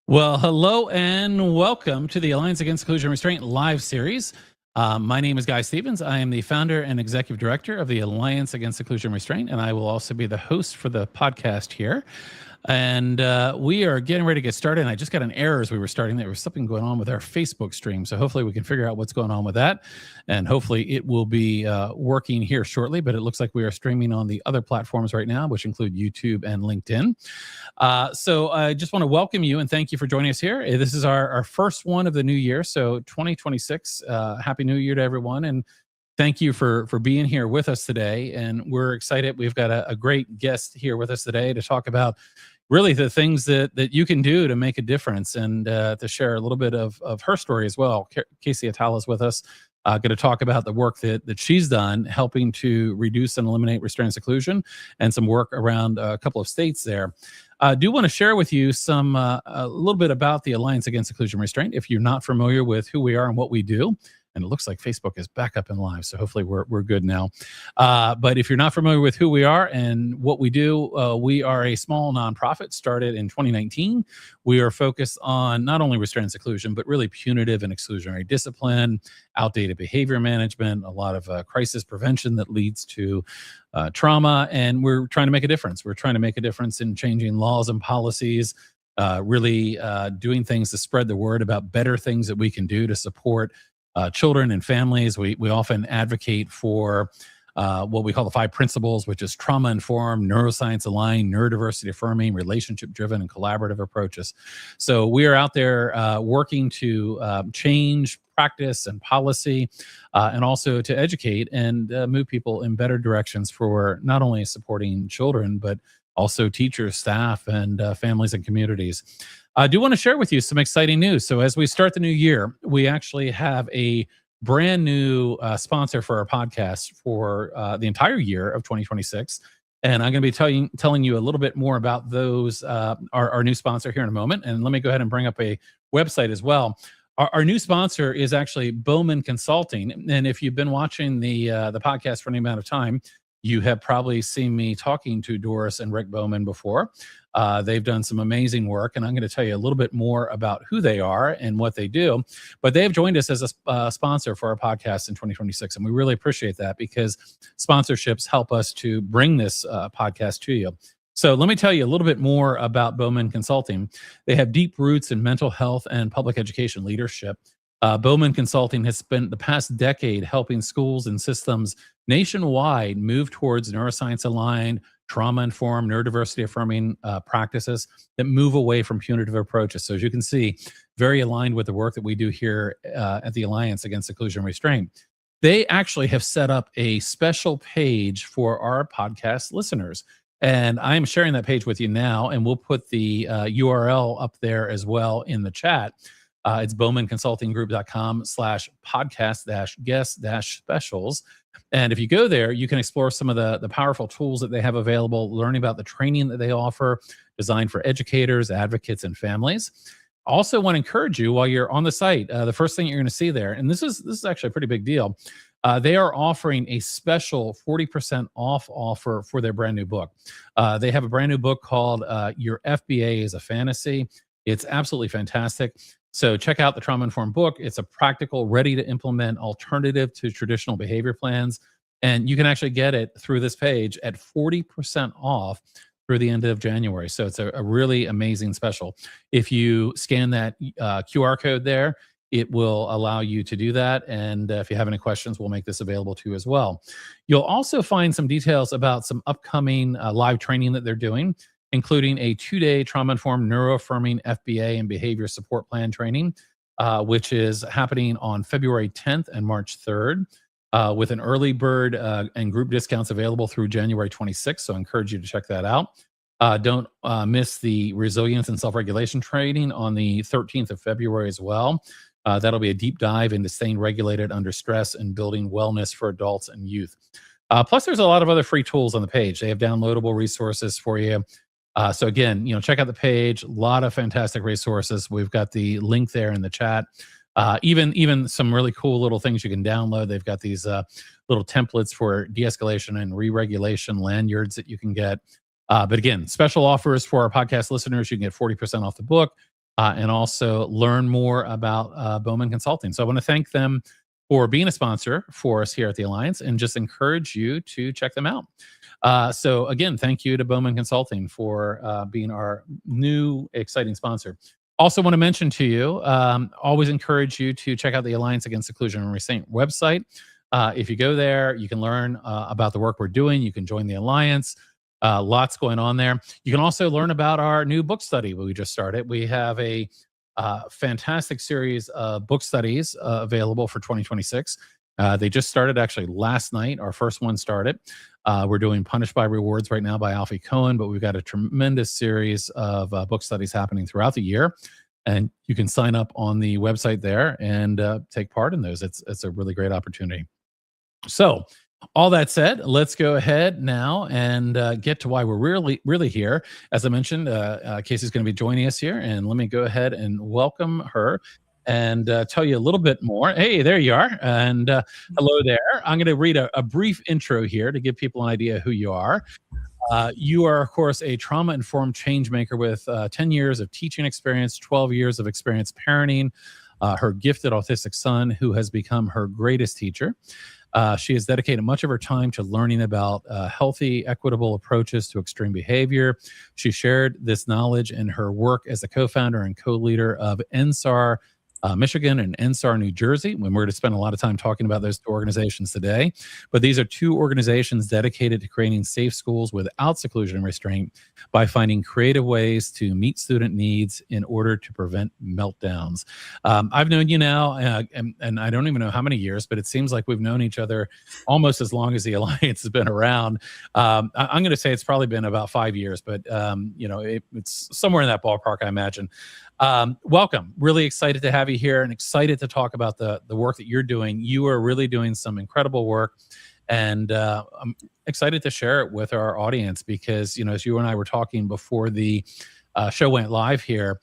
Well, hello and welcome to the Alliance Against Seclusion and Restraint live series. My name is Guy Stevens. I am the founder and executive director of the Alliance Against Seclusion and Restraint, and I will also be the host for the podcast here. And we are getting ready to get started. And I just got an error as we were starting. There was something going on with our Facebook stream. So hopefully we can figure out what's going on with that. And hopefully it will be working here shortly. But it looks like we are streaming on the other platforms right now, which include YouTube and LinkedIn. So I just want to welcome you and thank you for joining us here. This is our first one of the new year. So 2026, Happy New Year to everyone. And thank you for being here with us today. And we're excited. We've got a great guest here with us today to talk about really the things that you can do to make a difference and to share a little bit of her story as well. Cassie Atallah is with us, going to talk about the work that she's done helping to reduce and eliminate restraint and seclusion and some work around a couple of states there. I do want to share with you some a little bit about the Alliance Against Seclusion and Restraint if you're not familiar with who we are and what we do. And it looks like Facebook is back up and live, so hopefully we're good now. But if you're not familiar with who we are and what we do, we are a small nonprofit started in 2019. We are focused on not only restraint and seclusion, but really punitive and exclusionary discipline, outdated behavior management, a lot of crisis prevention that leads to trauma, and we're trying to make a difference. We're trying to make a difference in changing laws and policies, really doing things to spread the word about better things that we can do to support children and families. We often advocate for what we call the 5 principles, which is trauma-informed, neuroscience-aligned, neurodiversity-affirming, relationship-driven, and collaborative approaches. So we are out there working to change practice and policy, and also to educate and move people in better directions for not only supporting children, but also teachers, staff, and families and communities. I do want to share with you some exciting news. So as we start the new year, we actually have a brand new sponsor for our podcast for the entire year of 2026. And I'm going to be telling you a little bit more about those, our new sponsor here in a moment. And let me go ahead and bring up a website as well. Our new sponsor is actually Bowman Consulting. And if you've been watching the podcast for any amount of time, you have probably seen me talking to Doris and Rick Bowman before. They've done some amazing work, and I'm going to tell you a little bit more about who they are and what they do. But they have joined us as a sponsor for our podcast in 2026, and we really appreciate that because sponsorships help us to bring this podcast to you. So let me tell you a little bit more about Bowman Consulting. They have deep roots in mental health and public education leadership. Bowman Consulting has spent the past decade helping schools and systems nationwide move towards neuroscience-aligned, trauma-informed, neurodiversity-affirming practices that move away from punitive approaches. So as you can see, very aligned with the work that we do here at the Alliance Against Seclusion and Restraint. They actually have set up a special page for our podcast listeners. And I'm sharing that page with you now, and we'll put the URL up there as well in the chat. It's bowmanconsultinggroup.com/podcast-guest-specials. And if you go there, you can explore some of the powerful tools that they have available, learn about the training that they offer, designed for educators, advocates, and families. Also want to encourage you while you're on the site, the first thing you're going to see there, and this is actually a pretty big deal, they are offering a special 40% off offer for their brand new book. They have a brand new book called Your FBA is a Fantasy. It's absolutely fantastic. So check out the Trauma-Informed book. It's a practical, ready-to-implement alternative to traditional behavior plans. And you can actually get it through this page at 40% off through the end of January. So it's a really amazing special. If you scan that QR code there, it will allow you to do that. And if you have any questions, we'll make this available to you as well. You'll also find some details about some upcoming live training that they're doing, including a 2-day trauma-informed neuroaffirming FBA and behavior support plan training, which is happening on February 10th and March 3rd, with an early bird and group discounts available through January 26th. So I encourage you to check that out. Don't miss the resilience and self-regulation training on the 13th of February as well. That'll be a deep dive into staying regulated under stress and building wellness for adults and youth. Plus, there's a lot of other free tools on the page. They have downloadable resources for you. So again, check out the page. A lot of fantastic resources. We've got the link there in the chat. Even some really cool little things you can download. They've got these little templates for de-escalation and re-regulation lanyards that you can get. But again, special offers for our podcast listeners. You can get 40% off the book. and also learn more about Bowman Consulting. So I want to thank them for being a sponsor for us here at the Alliance, and just encourage you to check them out. So again, thank you to Bowman Consulting for being our new exciting sponsor. Also want to mention to you, always encourage you to check out the Alliance Against Seclusion and Restraint website. If you go there, you can learn about the work we're doing. You can join the Alliance. Lots going on there. You can also learn about our new book study we just started. We have a fantastic series of book studies available for 2026. They just started actually last night. Our first one started. We're doing Punished by Rewards right now by Alfie Cohen, but we've got a tremendous series of book studies happening throughout the year. And you can sign up on the website there and take part in those. It's a really great opportunity. So all that said, let's go ahead now and get to why we're really here. As I mentioned, Cassie's going to be joining us here, and let me go ahead and welcome her and tell you a little bit more. Hey, there you are. And hello there. I'm going to read a brief intro here to give people an idea who you are. You are, of course, a trauma-informed changemaker with 10 years of teaching experience, 12 years of experience parenting her gifted autistic son, who has become her greatest teacher. She has dedicated much of her time to learning about healthy, equitable approaches to extreme behavior. She shared this knowledge in her work as a co-founder and co-leader of EndSAR Michigan and EndSAR New Jersey, when we're going to spend a lot of time talking about those two organizations today. But these are two organizations dedicated to creating safe schools without seclusion and restraint by finding creative ways to meet student needs in order to prevent meltdowns. I've known you now, and I don't even know how many years, but it seems like we've known each other almost as long as the Alliance has been around. I'm going to say it's probably been about 5 years, but it's somewhere in that ballpark, I imagine. Welcome. Really excited to have you here and excited to talk about the work that you're doing. You are really doing some incredible work, and I'm excited to share it with our audience because, as you and I were talking before the show went live here,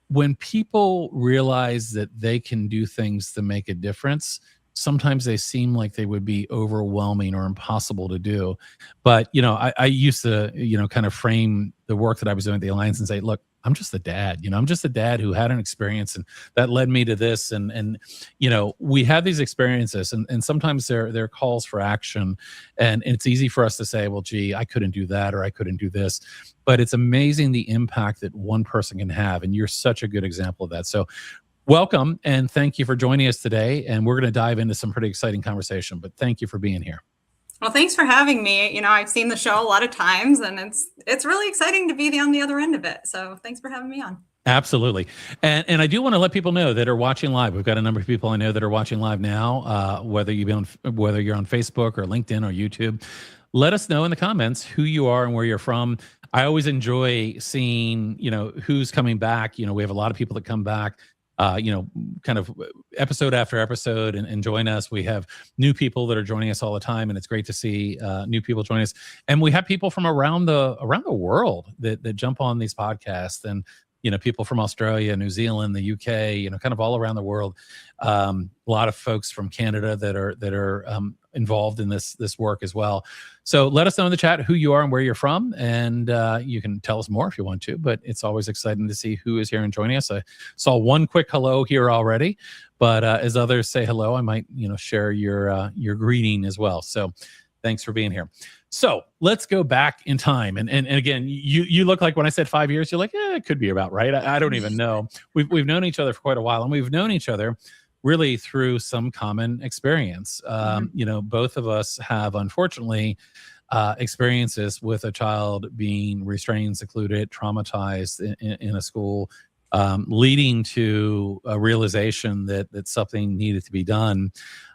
when people realize that they can do things to make a difference, sometimes they seem like they would be overwhelming or impossible to do. But, I used to, kind of frame the work that I was doing at the Alliance and say, look, I'm just a dad, I'm just a dad who had an experience and that led me to this. And we have these experiences and sometimes they're calls for action, and it's easy for us to say, well, gee, I couldn't do that, or I couldn't do this, but it's amazing the impact that one person can have. And you're such a good example of that. So welcome, and thank you for joining us today. And we're going to dive into some pretty exciting conversation, but thank you for being here. Well, thanks for having me. I've seen the show a lot of times, and it's really exciting to be on the other end of it. So thanks for having me on. Absolutely. And I do want to let people know that are watching live. We've got a number of people I know that are watching live now, whether you're on Facebook or LinkedIn or YouTube. Let us know in the comments who you are and where you're from. I always enjoy seeing, who's coming back. We have a lot of people that come back, kind of episode after episode and join us. We have new people that are joining us all the time, and it's great to see new people join us. And we have people from around the world that jump on these podcasts, and people from Australia, New Zealand, the UK, kind of all around the world. A lot of folks from Canada that are involved in this work as well. So let us know in the chat who you are and where you're from, and you can tell us more if you want to, but it's always exciting to see who is here and joining us. I saw one quick hello here already, but as others say hello, I might share your greeting as well. So thanks for being here. So let's go back in time. And again, you look like when I said 5 years, you're like, it could be about right. I don't even know. We've known each other for quite a while, and we've known each other really through some common experience. Both of us have, unfortunately, experiences with a child being restrained, secluded, traumatized in a school, leading to a realization that something needed to be done,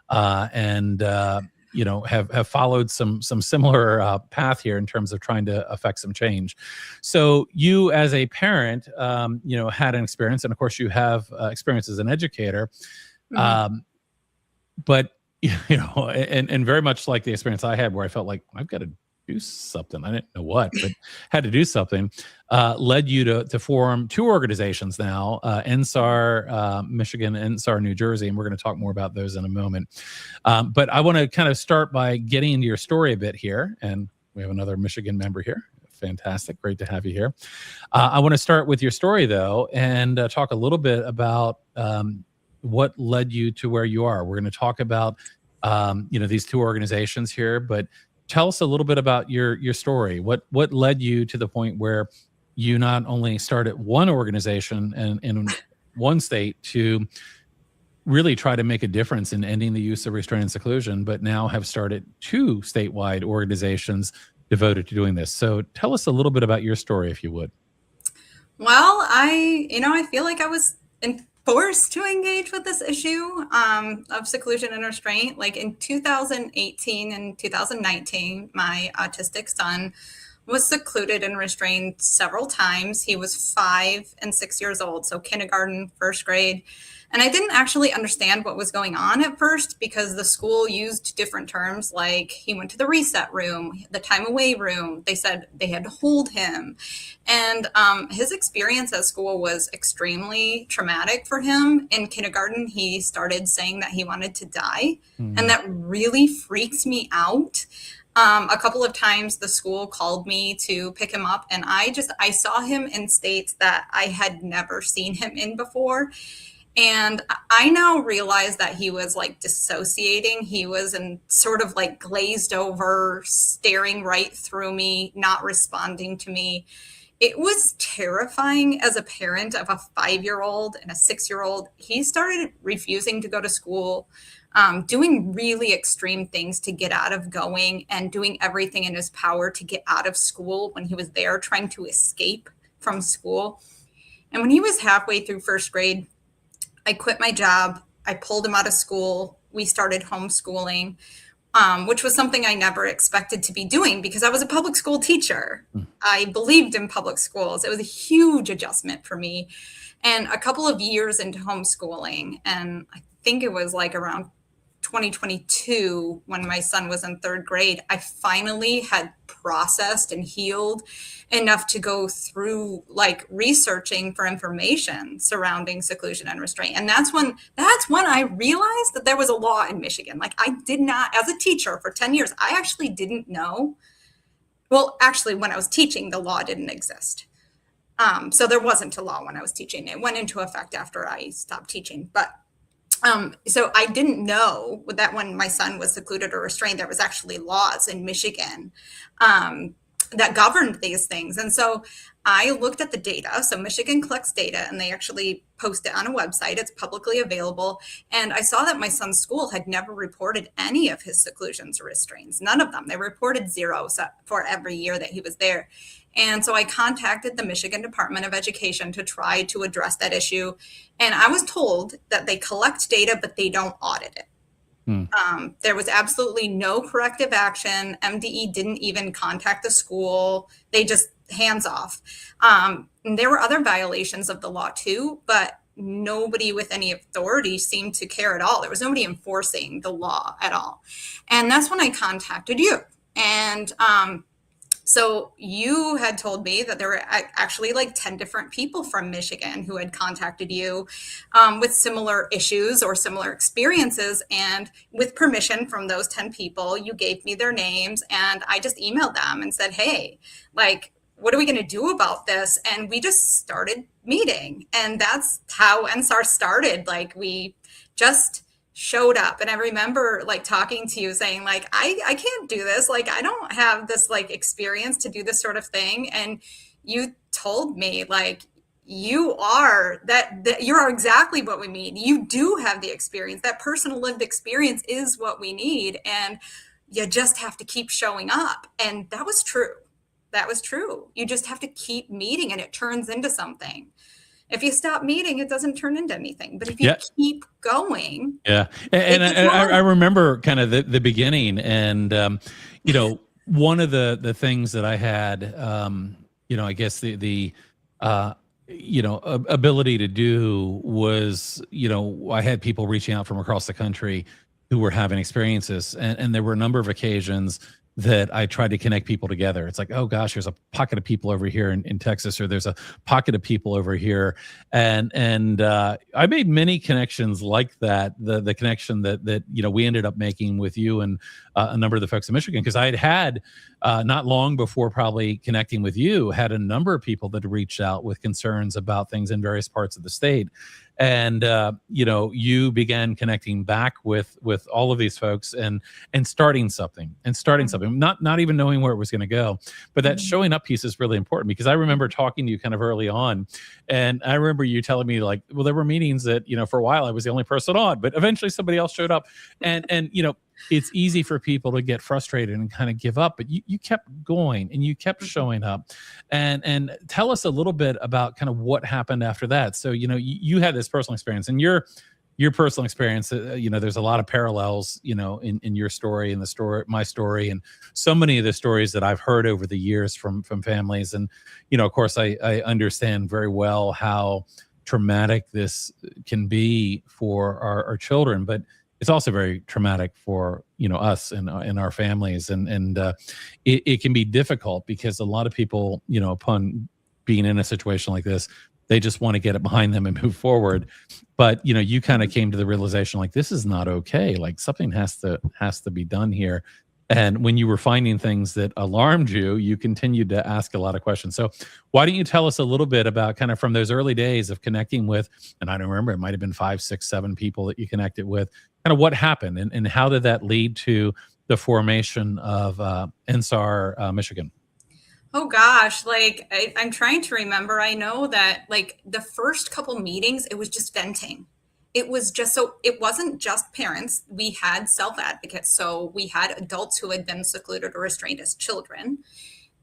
and have followed some similar path here in terms of trying to affect some change. So you, as a parent, had an experience, and of course you have experience as an educator. Mm-hmm. But and very much like the experience I had, where I felt like I've got to do something. I didn't know what, but had to do something. Led you to form two organizations now, EndSAR Michigan, EndSAR New Jersey, and we're going to talk more about those in a moment. But I want to kind of start by getting into your story a bit here, and we have another Michigan member here. Fantastic. Great to have you here. I want to start with your story, though, and talk a little bit about what led you to where you are. We're going to talk about, these two organizations here, but tell us a little bit about your story. What led you to the point where you not only started one organization and in one state to really try to make a difference in ending the use of restraint and seclusion, but now have started two statewide organizations devoted to doing this. So tell us a little bit about your story, if you would. Well, I feel like I was forced to engage with this issue of seclusion and restraint. Like in 2018 and 2019, my autistic son was secluded and restrained several times. He was 5 and 6 years old, so kindergarten, first grade. And I didn't actually understand what was going on at first because the school used different terms, like he went to the reset room, the time away room. They said they had to hold him. And his experience at school was extremely traumatic for him. In kindergarten, he started saying that he wanted to die. Mm-hmm. And that really freaks me out. A couple of times the school called me to pick him up, and I saw him in states that I had never seen him in before. And I now realize that he was like dissociating. He was in sort of like glazed over, staring right through me, not responding to me. It was terrifying as a parent of a 5-year-old and a 6-year-old. He started refusing to go to school, doing really extreme things to get out of going, and doing everything in his power to get out of school when he was there, trying to escape from school. And when he was halfway through first grade, I quit my job. I pulled him out of school. We started homeschooling, which was something I never expected to be doing because I was a public school teacher. I believed in public schools. It was a huge adjustment for me. And a couple of years into homeschooling, and I think it was like around 2022 when my son was in 3rd grade, I finally had processed and healed enough to go through like researching for information surrounding seclusion and restraint. And that's when I realized that there was a law in Michigan. Like I did not, as a teacher for 10 years, I actually didn't know. Well, actually, when I was teaching, the law didn't exist. So there wasn't a law when I was teaching. It went into effect after I stopped teaching. But so I didn't know that when my son was secluded or restrained, there was actually laws in Michigan that governed these things. And so I looked at the data. So Michigan collects data and they actually post it on a website. It's publicly available. And I saw that my son's school had never reported any of his seclusions or restraints, none of them. They reported 0 for every year that he was there. And so I contacted the Michigan Department of Education to try to address that issue. And I was told that they collect data, but they don't audit it. There was absolutely no corrective action. MDE didn't even contact the school. They just hands off. And there were other violations of the law too, but nobody with any authority seemed to care at all. There was nobody enforcing the law at all. And that's when I contacted you. And so you had told me that there were actually like 10 different people from Michigan who had contacted you with similar issues or similar experiences. And with permission from those 10 people, you gave me their names and I just emailed them and said, hey, like, what are we going to do about this? And we just started meeting. And that's how EndSaR started. Like we just showed up. And I remember like talking to you saying like, I can't do this. Like, I don't have this like experience to do this sort of thing. And you told me like, you are exactly what we need. You do have the experience. That personal lived experience is what we need. And you just have to keep showing up. And that was true. That was true. You just have to keep meeting and it turns into something. If you stop meeting, it doesn't turn into anything. But if you keep going. Yeah. And I remember kind of the beginning and, one of the things that I had, I guess the ability to do was, I had people reaching out from across the country who were having experiences. And there were a number of occasions that I tried to connect people together. It's like, oh gosh, there's a pocket of people over here in Texas, or there's a pocket of people over here. And I made many connections like that. The connection that we ended up making with you and a number of the folks in Michigan, because I had not long before probably connecting with you, had a number of people that reached out with concerns about things in various parts of the state. And you began connecting back with all of these folks and starting something, not even knowing where it was going to go. But that showing up piece is really important, because I remember talking to you kind of early on, and I remember you telling me, like, well, there were meetings that for a while I was the only person on, but eventually somebody else showed up, and it's easy for people to get frustrated and kind of give up, but you kept going and you kept showing up. And tell us a little bit about kind of what happened after that. So, you had this personal experience, and your personal experience, there's a lot of parallels, in your story and my story, and so many of the stories that I've heard over the years from families. And, of course, I understand very well how traumatic this can be for our children, but it's also very traumatic for us and our families, and it can be difficult, because a lot of people, upon being in a situation like this, they just want to get it behind them and move forward. But you kind of came to the realization, like, this is not okay. Like, something has to be done here. And when you were finding things that alarmed you, you continued to ask a lot of questions. So why don't you tell us a little bit about kind of from those early days of connecting with, and I don't remember, it might have been 5, 6, 7 people that you connected with, kind of what happened, and how did that lead to the formation of EndSAR Michigan? Oh gosh, like I'm trying to remember. I know that like the first couple meetings, it was just venting. It was just it wasn't just parents. We had self-advocates. So we had adults who had been secluded or restrained as children.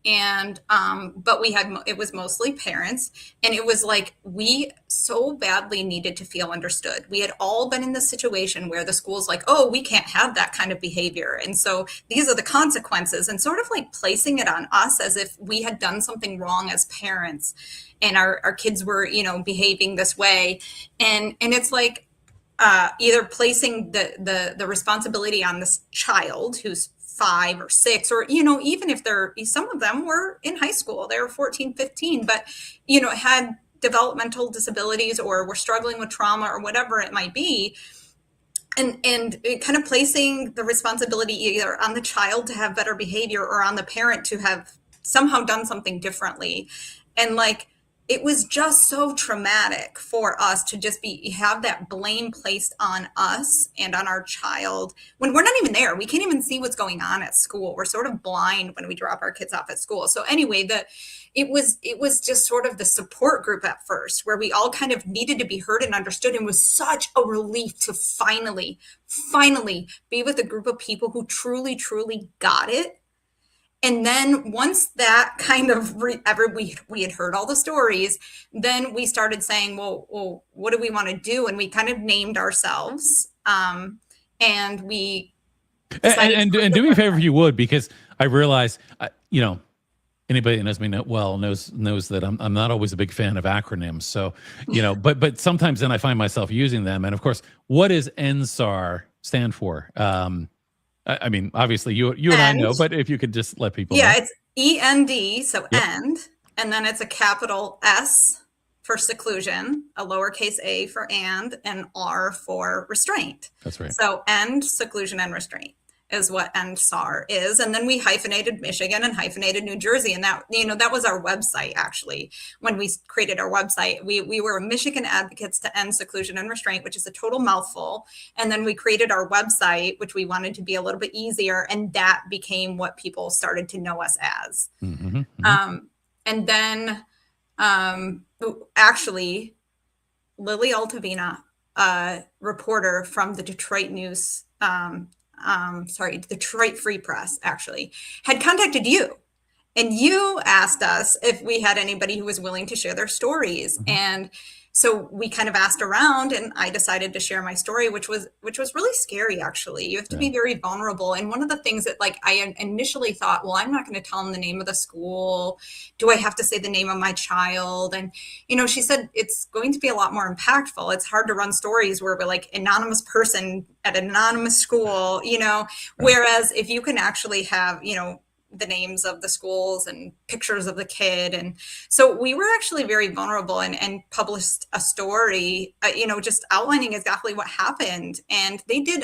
And but it was mostly parents, and it was like we so badly needed to feel understood. We had all been in this situation where the school's like, oh, we can't have that kind of behavior, and so these are the consequences, and sort of like placing it on us as if we had done something wrong as parents, and our kids were behaving this way, and it's like either placing the responsibility on this child who's 5 or 6, or even if some of them were in high school, they were 14, 15, but had developmental disabilities or were struggling with trauma or whatever it might be, and kind of placing the responsibility either on the child to have better behavior or on the parent to have somehow done something differently. And like, it was just so traumatic for us to just have that blame placed on us and on our child when we're not even there. We can't even see what's going on at school. We're sort of blind when we drop our kids off at school. So anyway, it was just sort of the support group at first, where we all kind of needed to be heard and understood, and was such a relief to finally be with a group of people who truly, truly got it. And then once that kind of we had heard all the stories, then we started saying, well, what do we want to do? And we kind of named ourselves, and we and do me a favor if you would, because I realize, anybody that knows me knows that I'm not always a big fan of acronyms. So, but sometimes then I find myself using them. And of course, what does EndSAR stand for? I mean, obviously you and I know, but if you could just let people know. It's END, so yep. End, and then it's a capital S for seclusion, a lowercase a for and R for restraint. That's right. So end, seclusion, and restraint is what EndSAR is. And then we hyphenated Michigan and hyphenated New Jersey. And that, that was our website, actually. When we created our website, we were Michigan Advocates to End Seclusion and Restraint, which is a total mouthful. And then we created our website, which we wanted to be a little bit easier. And that became what people started to know us as. Mm-hmm, mm-hmm. And then actually, Lily Altavina, a reporter from the Detroit News, Detroit Free Press, actually, had contacted you, and you asked us if we had anybody who was willing to share their stories. Mm-hmm. And So we kind of asked around, and I decided to share my story, which was really scary. Actually, you have to be very vulnerable. And one of the things that, like, I initially thought, well, I'm not going to tell them the name of the school. Do I have to say the name of my child? And she said it's going to be a lot more impactful. It's hard to run stories where we're like anonymous person at an anonymous school, whereas if you can actually have the names of the schools and pictures of the kid. And so we were actually very vulnerable and published a story, just outlining exactly what happened. And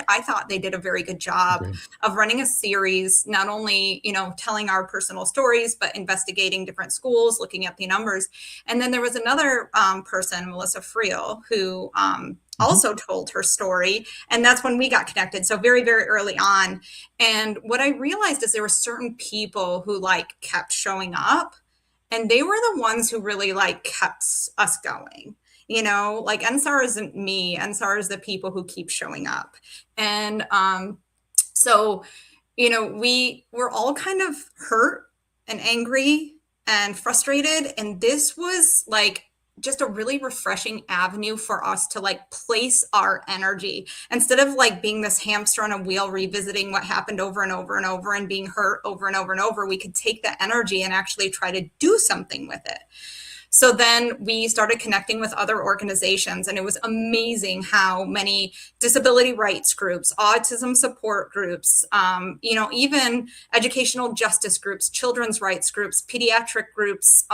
I thought they did a very good job of running a series, not only, telling our personal stories, but investigating different schools, looking at the numbers. And then there was another person, Melissa Friel, who also told her story. And that's when we got connected. So very, very early on. And what I realized is there were certain people who kept showing up, and they were the ones who really kept us going. EndSaR isn't me. EndSaR is the people who keep showing up. And so, we were all kind of hurt and angry and frustrated. And this was just a really refreshing avenue for us to place our energy instead of being this hamster on a wheel, revisiting what happened over and over and over and being hurt over and over and over. We could take that energy and actually try to do something with it. So then we started connecting with other organizations, and it was amazing how many disability rights groups, autism support groups, even educational justice groups, children's rights groups, pediatric groups,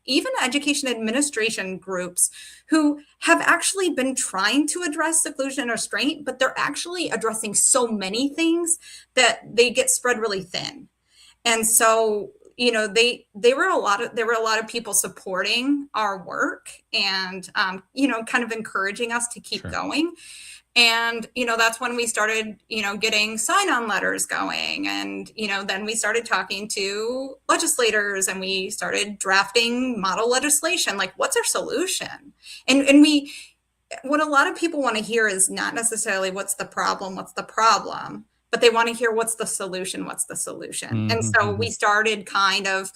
even education administration groups who have actually been trying to address seclusion and restraint, but they're actually addressing so many things that they get spread really thin. And so there were a lot of people supporting our work and, kind of encouraging us to keep going. And, that's when we started, getting sign-on letters going. And, then we started talking to legislators, and we started drafting model legislation. What's our solution? And what a lot of people want to hear is not necessarily what's the problem, but they want to hear what's the solution. And so we started kind of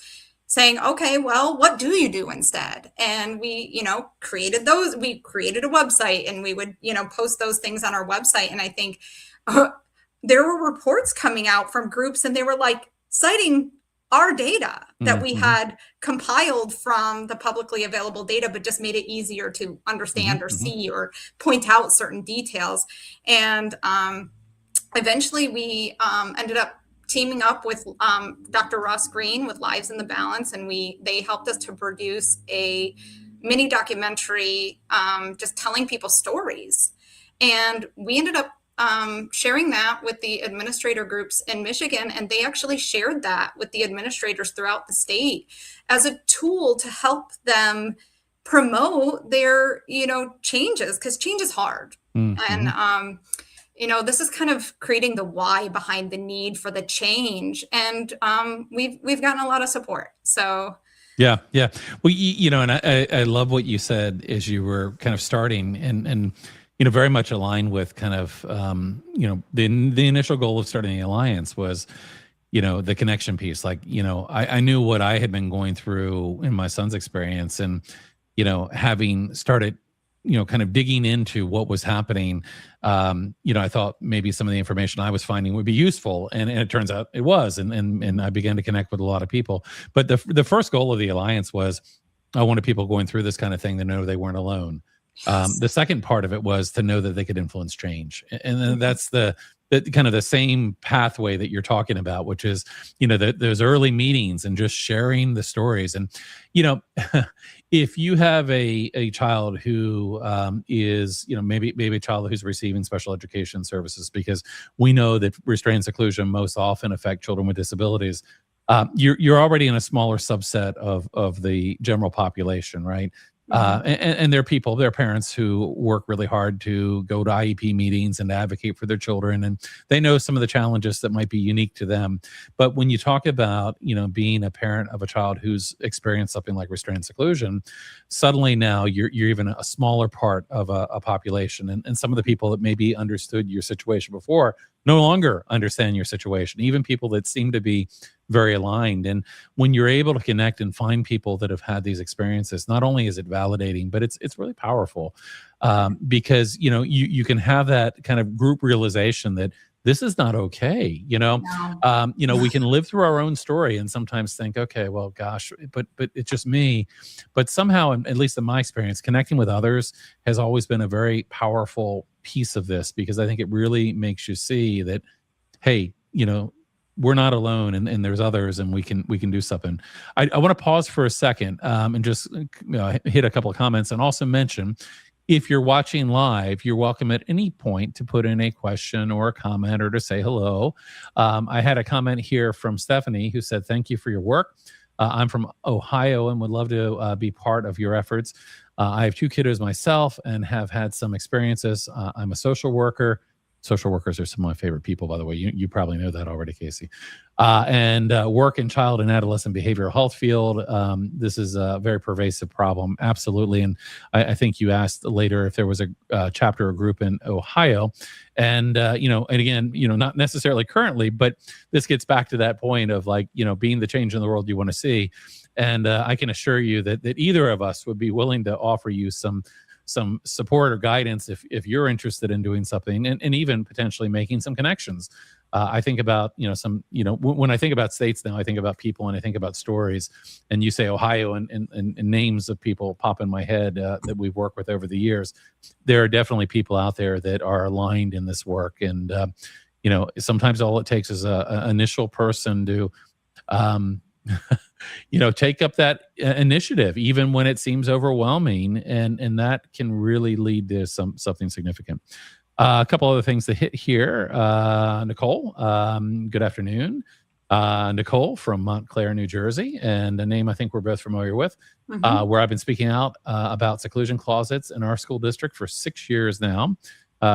saying, okay, well, what do you do instead? And we, created a website, and we would, post those things on our website. And I think there were reports coming out from groups, and they were citing our data that we had compiled from the publicly available data, but just made it easier to understand or see or point out certain details. And, eventually, we ended up teaming up with Dr. Ross Green with Lives in the Balance, and they helped us to produce a mini documentary just telling people stories. And we ended up sharing that with the administrator groups in Michigan, and they actually shared that with the administrators throughout the state as a tool to help them promote their, changes, because change is hard. And this is kind of creating the why behind the need for the change. And we've gotten a lot of support. So yeah. Well, and I love what you said as you were kind of starting, and very much aligned with kind of the initial goal of starting the Alliance was the connection piece. I knew what I had been going through in my son's experience, and having started kind of digging into what was happening, I thought maybe some of the information I was finding would be useful, and it turns out it was, and I began to connect with a lot of people. But the first goal of the Alliance was I wanted people going through this kind of thing to know they weren't alone. The second part of it was to know that they could influence change, and then that's the kind of the same pathway that you're talking about, which is those early meetings and just sharing the stories. And if you have a child who is maybe a child who's receiving special education services, because we know that restraint and seclusion most often affect children with disabilities, you're already in a smaller subset of the general population, right? And there are parents who work really hard to go to IEP meetings and advocate for their children, and they know some of the challenges that might be unique to them. But when you talk about, being a parent of a child who's experienced something like restraint and seclusion, suddenly now you're even a smaller part of a population. And some of the people that maybe understood your situation before no longer understand your situation, even people that seem to be very aligned. And when you're able to connect and find people that have had these experiences, not only is it validating, but it's really powerful, because you can have that kind of group realization that this is not okay. No. We can live through our own story and sometimes think, okay, well, gosh, but it's just me. But somehow, at least in my experience, connecting with others has always been a very powerful piece of this, because I think it really makes you see that, hey, we're not alone, and there's others, and we can do something. I want to pause for a second, and just hit a couple of comments, and also mention, if you're watching live, you're welcome at any point to put in a question or a comment or to say hello. I had a comment here from Stephanie who said, "Thank you for your work. I'm from Ohio and would love to be part of your efforts. I have 2 kiddos myself and have had some experiences. I'm a social worker." Social workers are some of my favorite people, by the way. You probably know that already, Casey. And work in child and adolescent behavioral health field. This is a very pervasive problem, absolutely. And I think you asked later if there was a chapter or group in Ohio. And, and again, not necessarily currently, but this gets back to that point of being the change in the world you want to see. And I can assure you that either of us would be willing to offer you some support or guidance if you're interested in doing something, and even potentially making some connections. I think about, when I think about states now, I think about people and I think about stories, and you say Ohio and names of people pop in my head that we've worked with over the years. There are definitely people out there that are aligned in this work. And, sometimes all it takes is an initial person to, take up that initiative, even when it seems overwhelming, and that can really lead to something significant. A couple other things to hit here. Nicole, good afternoon. Nicole from Montclair, New Jersey, and a name I think we're both familiar with, where I've been speaking out about seclusion closets in our school district for 6 years now.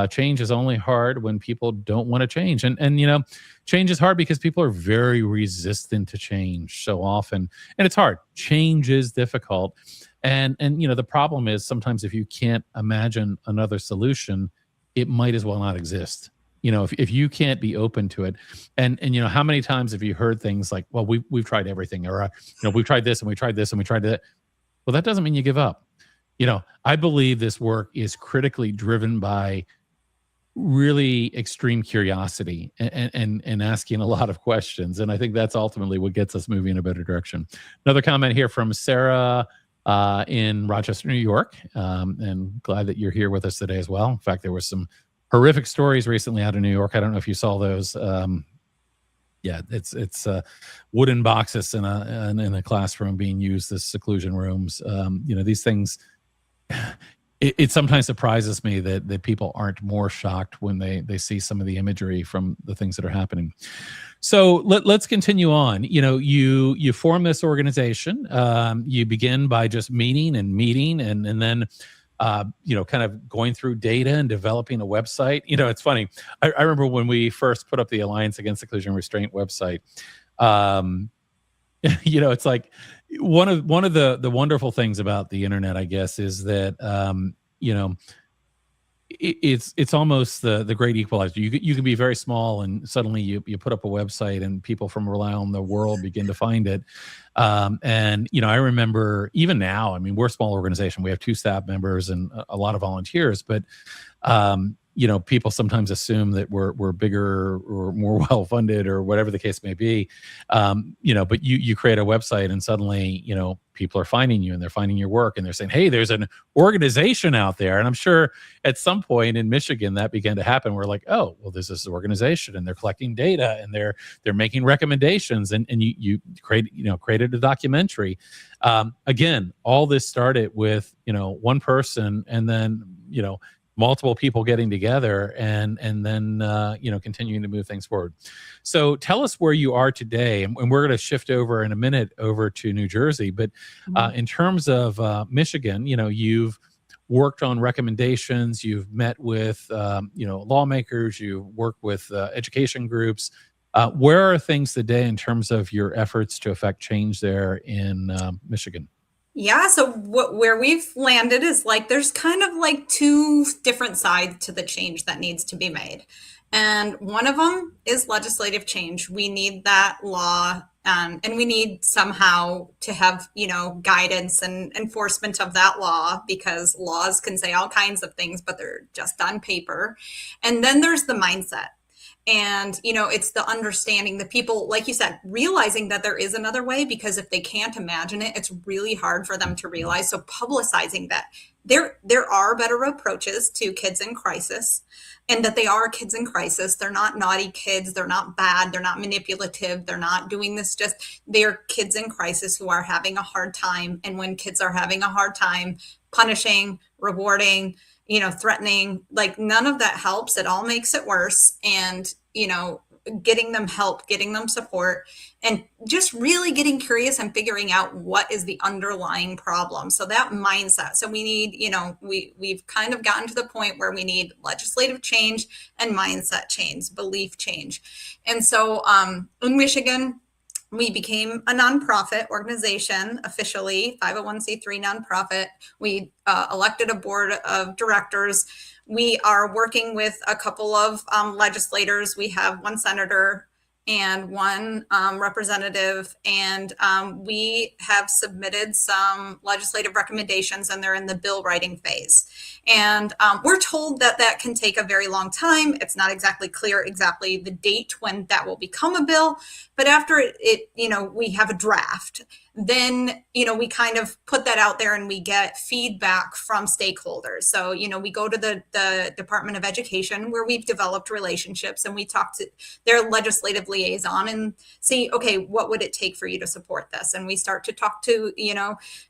Change is only hard when people don't want to change. And change is hard because people are very resistant to change so often. And it's hard. Change is difficult. And the problem is sometimes if you can't imagine another solution, it might as well not exist. If you can't be open to it. And how many times have you heard things like, well, we've tried everything, or, we've tried this and we tried this and we tried that. Well, that doesn't mean you give up. I believe this work is critically driven by really extreme curiosity and asking a lot of questions. And I think that's ultimately what gets us moving in a better direction. Another comment here from Sarah in Rochester, New York. And glad that you're here with us today as well. In fact, there were some horrific stories recently out of New York. I don't know if you saw those. Yeah, it's wooden boxes in a classroom being used as seclusion rooms. These things, it sometimes surprises me that people aren't more shocked when they see some of the imagery from the things that are happening. So let's continue on. You form this organization. You begin by just meeting and then kind of going through data and developing a website. It's funny. I remember when we first put up the Alliance Against Seclusion and Restraint website. It's like one of the wonderful things about the internet, I guess, is that it's almost the great equalizer. You can be very small and suddenly you put up a website and people from around the world begin to find it. I remember even now, we're a small organization. We have 2 staff members and a lot of volunteers, but people sometimes assume that we're bigger or more well-funded or whatever the case may be. But you create a website and suddenly, people are finding you and they're finding your work and they're saying, hey, there's an organization out there. And I'm sure at some point in Michigan that began to happen. We're like, oh, well, there's this organization and they're collecting data and they're making recommendations and you created a documentary. Again, all this started with, one person and then, multiple people getting together and then continuing to move things forward. So tell us where you are today, and we're going to shift over in a minute over to New Jersey. But in terms of Michigan, you've worked on recommendations, you've met with lawmakers, you've worked with education groups. Where are things today in terms of your efforts to affect change there in Michigan? Yeah, so where we've landed is there's kind of 2 different sides to the change that needs to be made. And one of them is legislative change. We need that law, and we need somehow to have, guidance and enforcement of that law, because laws can say all kinds of things, but they're just on paper. And then there's the mindset. And, it's the understanding, the people, like you said, realizing that there is another way, because if they can't imagine it, it's really hard for them to realize. So publicizing that there are better approaches to kids in crisis, and that they are kids in crisis. They're not naughty kids. They're not bad. They're not manipulative. They're not doing this they're kids in crisis who are having a hard time. And when kids are having a hard time, punishing, rewarding, threatening, like none of that helps. It all makes it worse. And, getting them help, getting them support, and just really getting curious and figuring out what is the underlying problem. So that mindset. So we need, we've kind of gotten to the point where we need legislative change and mindset change, belief change. And so in Michigan, we became a nonprofit organization, officially 501c3 nonprofit. We elected a board of directors. We are working with a couple of legislators. We have one senator and one representative, and we have submitted some legislative recommendations, and they're in the bill writing phase. And we're told that that can take a very long time. It's not exactly clear exactly the date when that will become a bill, but after it we have a draft. Then, we kind of put that out there and we get feedback from stakeholders. So, we go to the Department of Education, where we've developed relationships, and we talk to their legislative liaison and see, okay, what would it take for you to support this? And we start to talk to,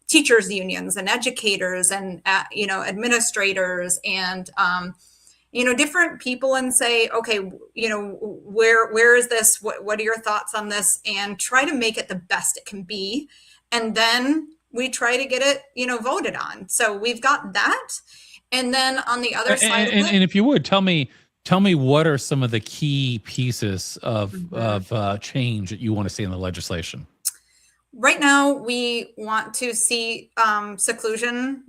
teachers unions and educators and, administrators and, different people, and say, okay, where is this? What are your thoughts on this? And try to make it the best it can be. And then we try to get it, voted on. So we've got that. And then on the other side, and if you would tell me what are some of the key pieces of change that you want to see in the legislation? Right now, we want to see seclusion,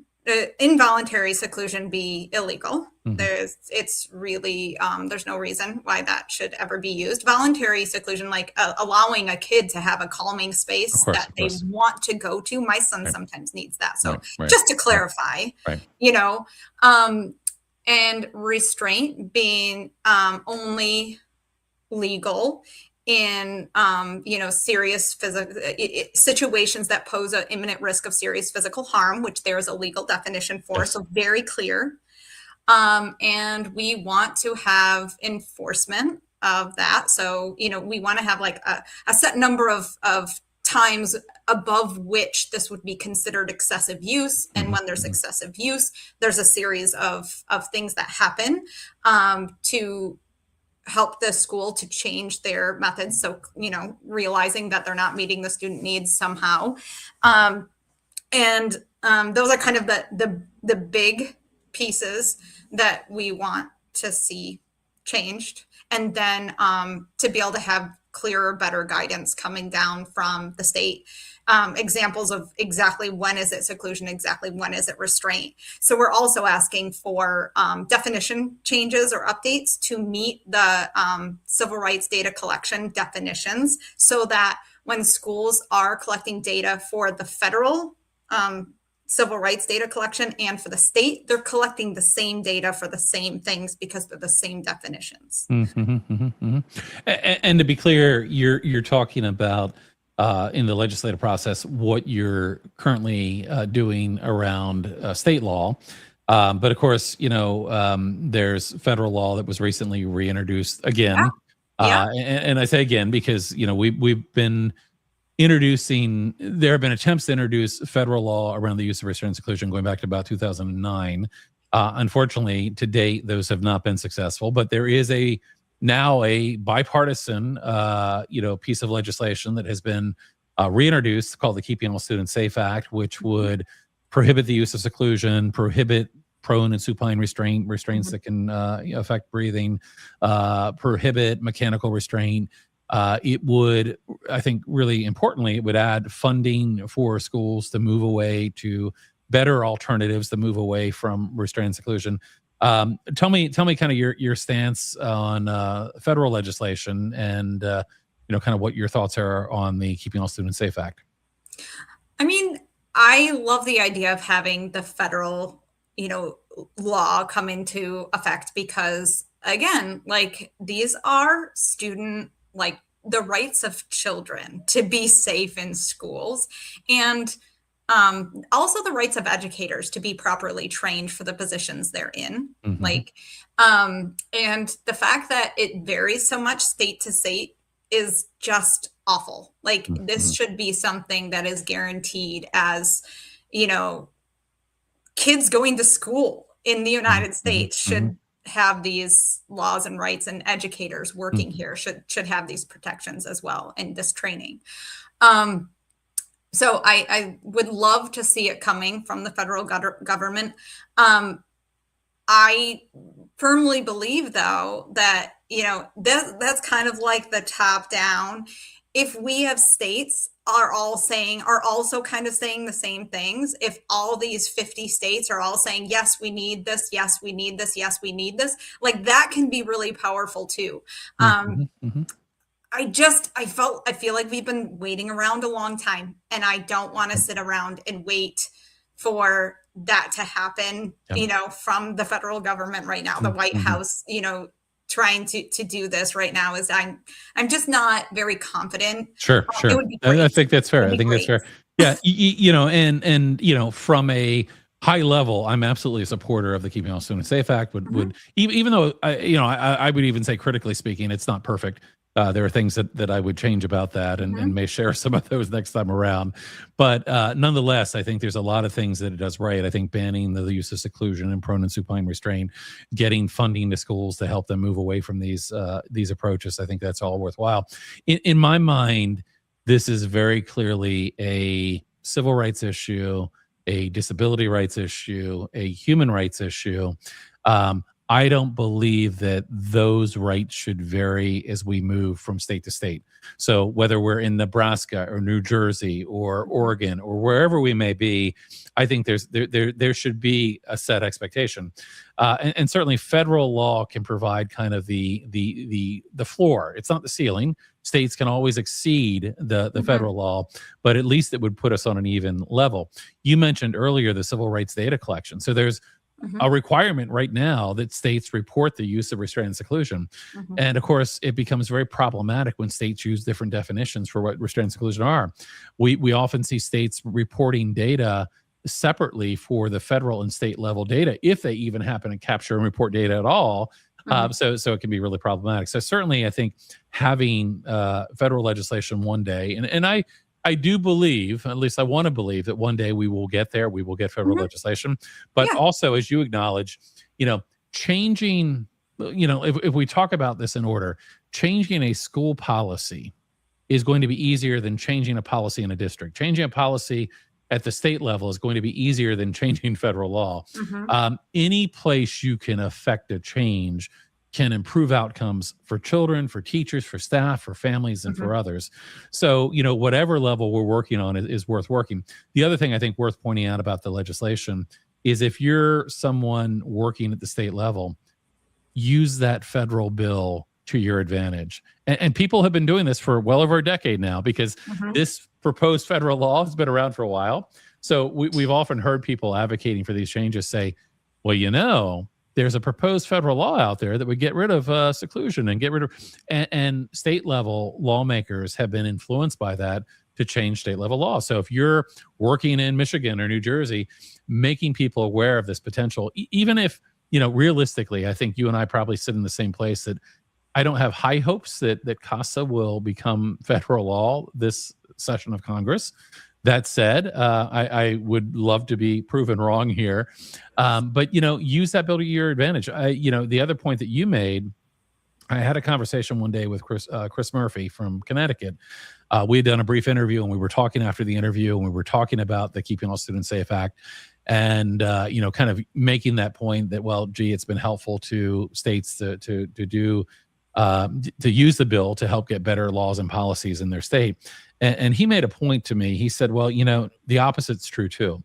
involuntary seclusion, be illegal. Mm-hmm. It's really, there's no reason why that should ever be used. Voluntary seclusion, like allowing a kid to have a calming space that they want to go to. My son sometimes needs that. So just to clarify, and restraint being only legal in serious physical situations that pose an imminent risk of serious physical harm, which there is a legal definition for. Yes. So very clear. And we want to have enforcement of that. So, we want to have like a set number of times above which this would be considered excessive use. And when there's excessive use, there's a series of things that happen to help the school to change their methods. So, realizing that they're not meeting the student needs somehow. And those are kind of the big pieces that we want to see changed. And then to be able to have clearer, better guidance coming down from the state. Examples of exactly when is it seclusion, exactly when is it restraint. So we're also asking for definition changes or updates to meet the civil rights data collection definitions, so that when schools are collecting data for the federal civil rights data collection and for the state, they're collecting the same data for the same things because they're the same definitions. And to be clear, you're talking about in the legislative process what you're currently doing around state law. But of course, there's federal law that was recently reintroduced again. And I say again because, we've been there have been attempts to introduce federal law around the use of restraint and seclusion going back to about 2009. Unfortunately, to date, those have not been successful, but there is now a bipartisan, piece of legislation that has been reintroduced called the Keeping All Students Safe Act, which would prohibit the use of seclusion, prohibit prone and supine restraints that can affect breathing, prohibit mechanical restraint. It would, I think, really importantly, it would add funding for schools to move away to better alternatives, to move away from restraint and seclusion. Tell me kind of your stance on federal legislation and kind of what your thoughts are on the Keeping All Students Safe Act. I mean, I love the idea of having the federal, law come into effect because, again, like these are the rights of children to be safe in schools, and also the rights of educators to be properly trained for the positions they're in. And the fact that it varies so much state to state is just awful. Like this should be something that is guaranteed as, kids going to school in the United States should have these laws and rights, and educators working here should have these protections as well, and this training. So I would love to see it coming from the federal government. I firmly believe, though, that, that's kind of like the top down. If we have states are also kind of saying the same things, if all these 50 states are all saying, yes, we need this, yes, we need this, yes, we need this, like that can be really powerful too. I feel like we've been waiting around a long time, and I don't want to sit around and wait for that to happen, from the federal government right now. The White House, trying to do this right now is I'm just not very confident. Sure. It would be great. I think that's fair. That's fair. Yeah. And from a high level, I'm absolutely a supporter of the Keeping All Students Safe Act. Would even though I would even say, critically speaking, it's not perfect. There are things that I would change about that, and may share some of those next time around. But nonetheless, I think there's a lot of things that it does right. I think banning the use of seclusion and prone and supine restraint, getting funding to schools to help them move away from these approaches, I think that's all worthwhile. In my mind, this is very clearly a civil rights issue, a disability rights issue, a human rights issue. I don't believe that those rights should vary as we move from state to state. So whether we're in Nebraska or New Jersey or Oregon or wherever we may be, I think there should be a set expectation, and certainly federal law can provide kind of the floor. It's not the ceiling. States can always exceed the federal law, but at least it would put us on an even level. You mentioned earlier the civil rights data collection. So there's a requirement right now that states report the use of restraint and seclusion. And of course, it becomes very problematic when states use different definitions for what restraint and seclusion are. We often see states reporting data separately for the federal and state level data, if they even happen to capture and report data at all. So it can be really problematic. So certainly I think having federal legislation one day, and I do believe, at least I want to believe, that one day we will get there. We will get federal legislation. But also, as you acknowledge, changing, if we talk about this in order, changing a school policy is going to be easier than changing a policy in a district. Changing a policy at the state level is going to be easier than changing federal law. Any place you can affect a change can improve outcomes for children, for teachers, for staff, for families, and for others. So, whatever level we're working on is worth working. The other thing I think worth pointing out about the legislation is, if you're someone working at the state level, use that federal bill to your advantage. And people have been doing this for well over a decade now, because this proposed federal law has been around for a while. So we've often heard people advocating for these changes say, well, there's a proposed federal law out there that would get rid of seclusion and get rid of, and state level lawmakers have been influenced by that to change state level law. So if you're working in Michigan or New Jersey, making people aware of this potential, even if, realistically, I think you and I probably sit in the same place, that I don't have high hopes that CASA will become federal law this session of Congress. That said, I would love to be proven wrong here. But, use that bill to your advantage. The other point that you made, I had a conversation one day with Chris Murphy from Connecticut. We had done a brief interview, and we were talking after the interview, and we were talking about the Keeping All Students Safe Act, and, kind of making that point that, well, gee, it's been helpful to states to use the bill to help get better laws and policies in their state. And he made a point to me. He said, well, the opposite's true too.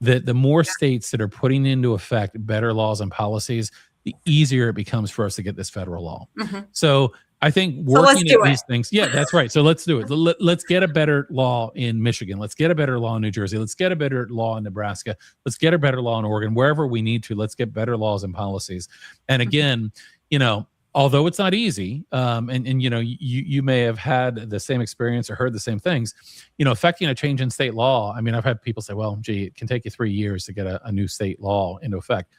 that the more states that are putting into effect better laws and policies, the easier it becomes for us to get this federal law. So I think working at these things, yeah, that's right. So let's do it. Let's get a better law in Michigan. Let's get a better law in New Jersey. Let's get a better law in Nebraska. Let's get a better law in Oregon, wherever we need to. Let's get better laws and policies. And again, you know, although it's not easy, and you know, you may have had the same experience or heard the same things, you know, affecting a change in state law. I mean, I've had people say, well, gee, it can take you 3 years to get a new state law into effect.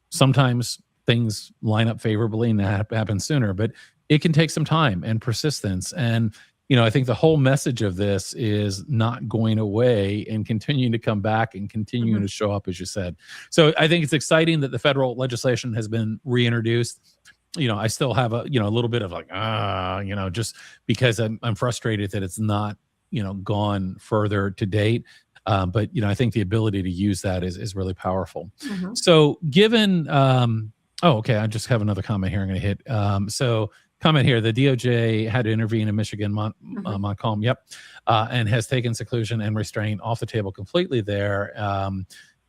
Sometimes things line up favorably and that happens sooner, but it can take some time and persistence. And, you know, I think the whole message of this is not going away and continuing to come back and continuing to show up, as you said. So I think it's exciting that the federal legislation has been reintroduced. You know, I still have a, you know, a little bit of like, you know, just because I'm frustrated that it's not, you know, gone further to date. But, you know, I think the ability to use that is really powerful. So given, okay, I just have another comment here I'm going to hit. So comment here, the DOJ had to intervene in Michigan, Montcalm, and has taken seclusion and restraint off the table completely there.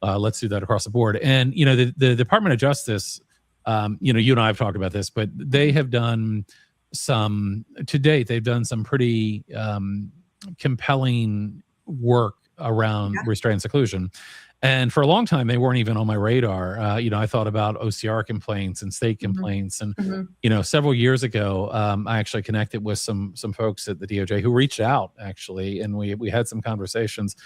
Let's do that across the board. And, you know, the Department of Justice, you know, you and I have talked about this, but they have done some, to date, they've done some pretty compelling work around restraint and seclusion. And for a long time, they weren't even on my radar. You know, I thought about OCR complaints and state complaints. And, you know, several years ago, I actually connected with some folks at the DOJ who reached out, actually, and we had some conversations.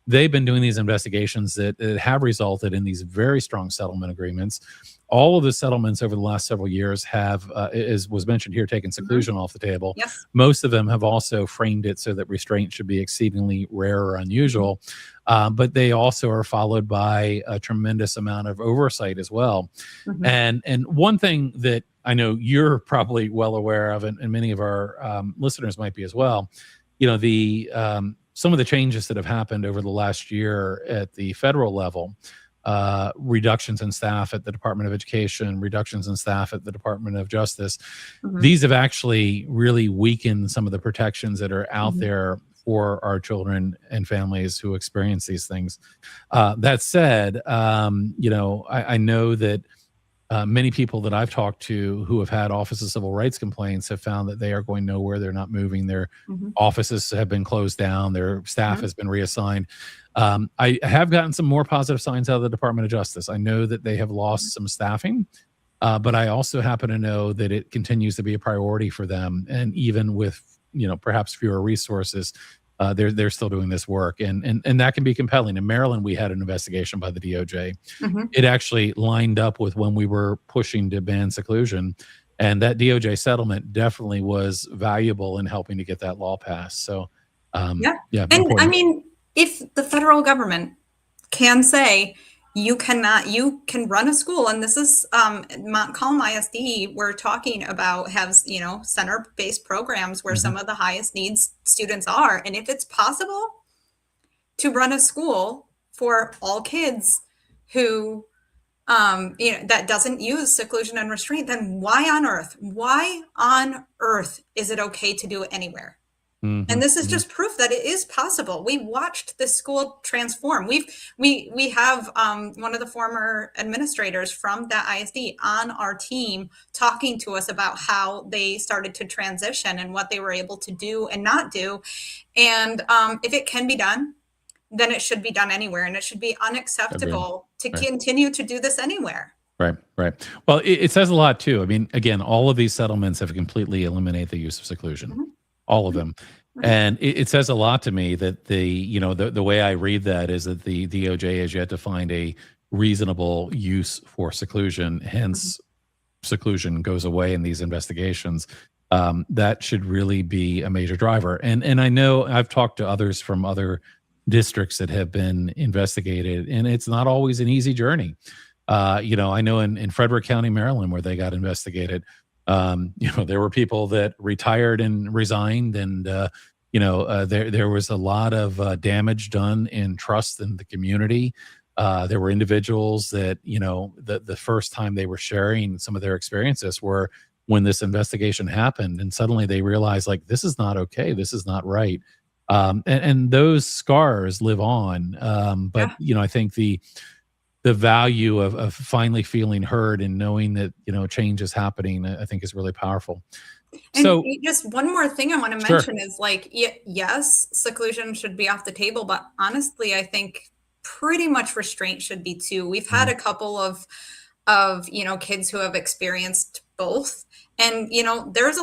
They've been doing these investigations that have resulted in these very strong settlement agreements. All of the settlements over the last several years have, as was mentioned here, taken seclusion off the table. Most of them have also framed it so that restraint should be exceedingly rare or unusual. But they also are followed by a tremendous amount of oversight as well. And one thing that I know you're probably well aware of, and many of our listeners might be as well, you know, the some of the changes that have happened over the last year at the federal level, reductions in staff at the Department of Education, reductions in staff at the Department of Justice. These have actually really weakened some of the protections that are out there for our children and families who experience these things. That said, you know, I know that many people that I've talked to who have had Office of Civil Rights complaints have found that they are going nowhere. They're not moving. Their offices have been closed down. Their staff has been reassigned. I have gotten some more positive signs out of the Department of Justice. I know that they have lost some staffing, but I also happen to know that it continues to be a priority for them. And even with, you know, perhaps fewer resources, they're still doing this work, and that can be compelling. In Maryland, we had an investigation by the DOJ. It actually lined up with when we were pushing to ban seclusion, and that DOJ settlement definitely was valuable in helping to get that law passed. So, and important. I mean, if the federal government can say, you can run a school, and this is Montcalm ISD we're talking about has, you know, center-based programs where some of the highest needs students are. And if it's possible to run a school for all kids who, you know, that doesn't use seclusion and restraint, then why on earth is it okay to do it anywhere? And this is just proof that it is possible. We watched this school transform. We have one of the former administrators from that ISD on our team talking to us about how they started to transition and what they were able to do and not do. And if it can be done, then it should be done anywhere, and it should be unacceptable to continue to do this anywhere. Right. Well, it says a lot too. I mean, again, all of these settlements have completely eliminated the use of seclusion. All of them. And it says a lot to me that the way I read that is that the DOJ has yet to find a reasonable use for seclusion. Hence, seclusion goes away in these investigations. That should really be a major driver. And I know I've talked to others from other districts that have been investigated, and it's not always an easy journey. You know, I know in Frederick County, Maryland, where they got investigated, you know, there were people that retired and resigned, and you know, there was a lot of damage done in trust in the community. There were individuals that, you know, the first time they were sharing some of their experiences were when this investigation happened, and suddenly they realized, like, this is not okay, this is not right. And those scars live on. But I think the value of finally feeling heard and knowing that change is happening, I think, is really powerful. And So just one more thing I want to mention is like, yes, seclusion should be off the table, but honestly, I think pretty much restraint should be too. We've had a couple of kids who have experienced both. And, there's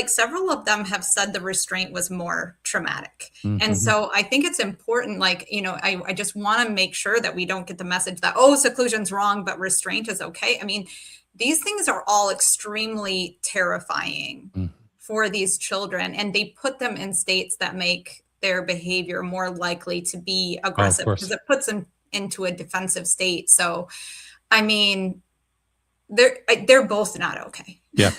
several of them have said the restraint was more traumatic. And so I think it's important, I just want to make sure that we don't get the message that, oh, seclusion's wrong, but restraint is okay. I mean, these things are all extremely terrifying for these children, and they put them in states that make their behavior more likely to be aggressive because it puts them into a defensive state. So, I mean, they're both not okay. Yeah.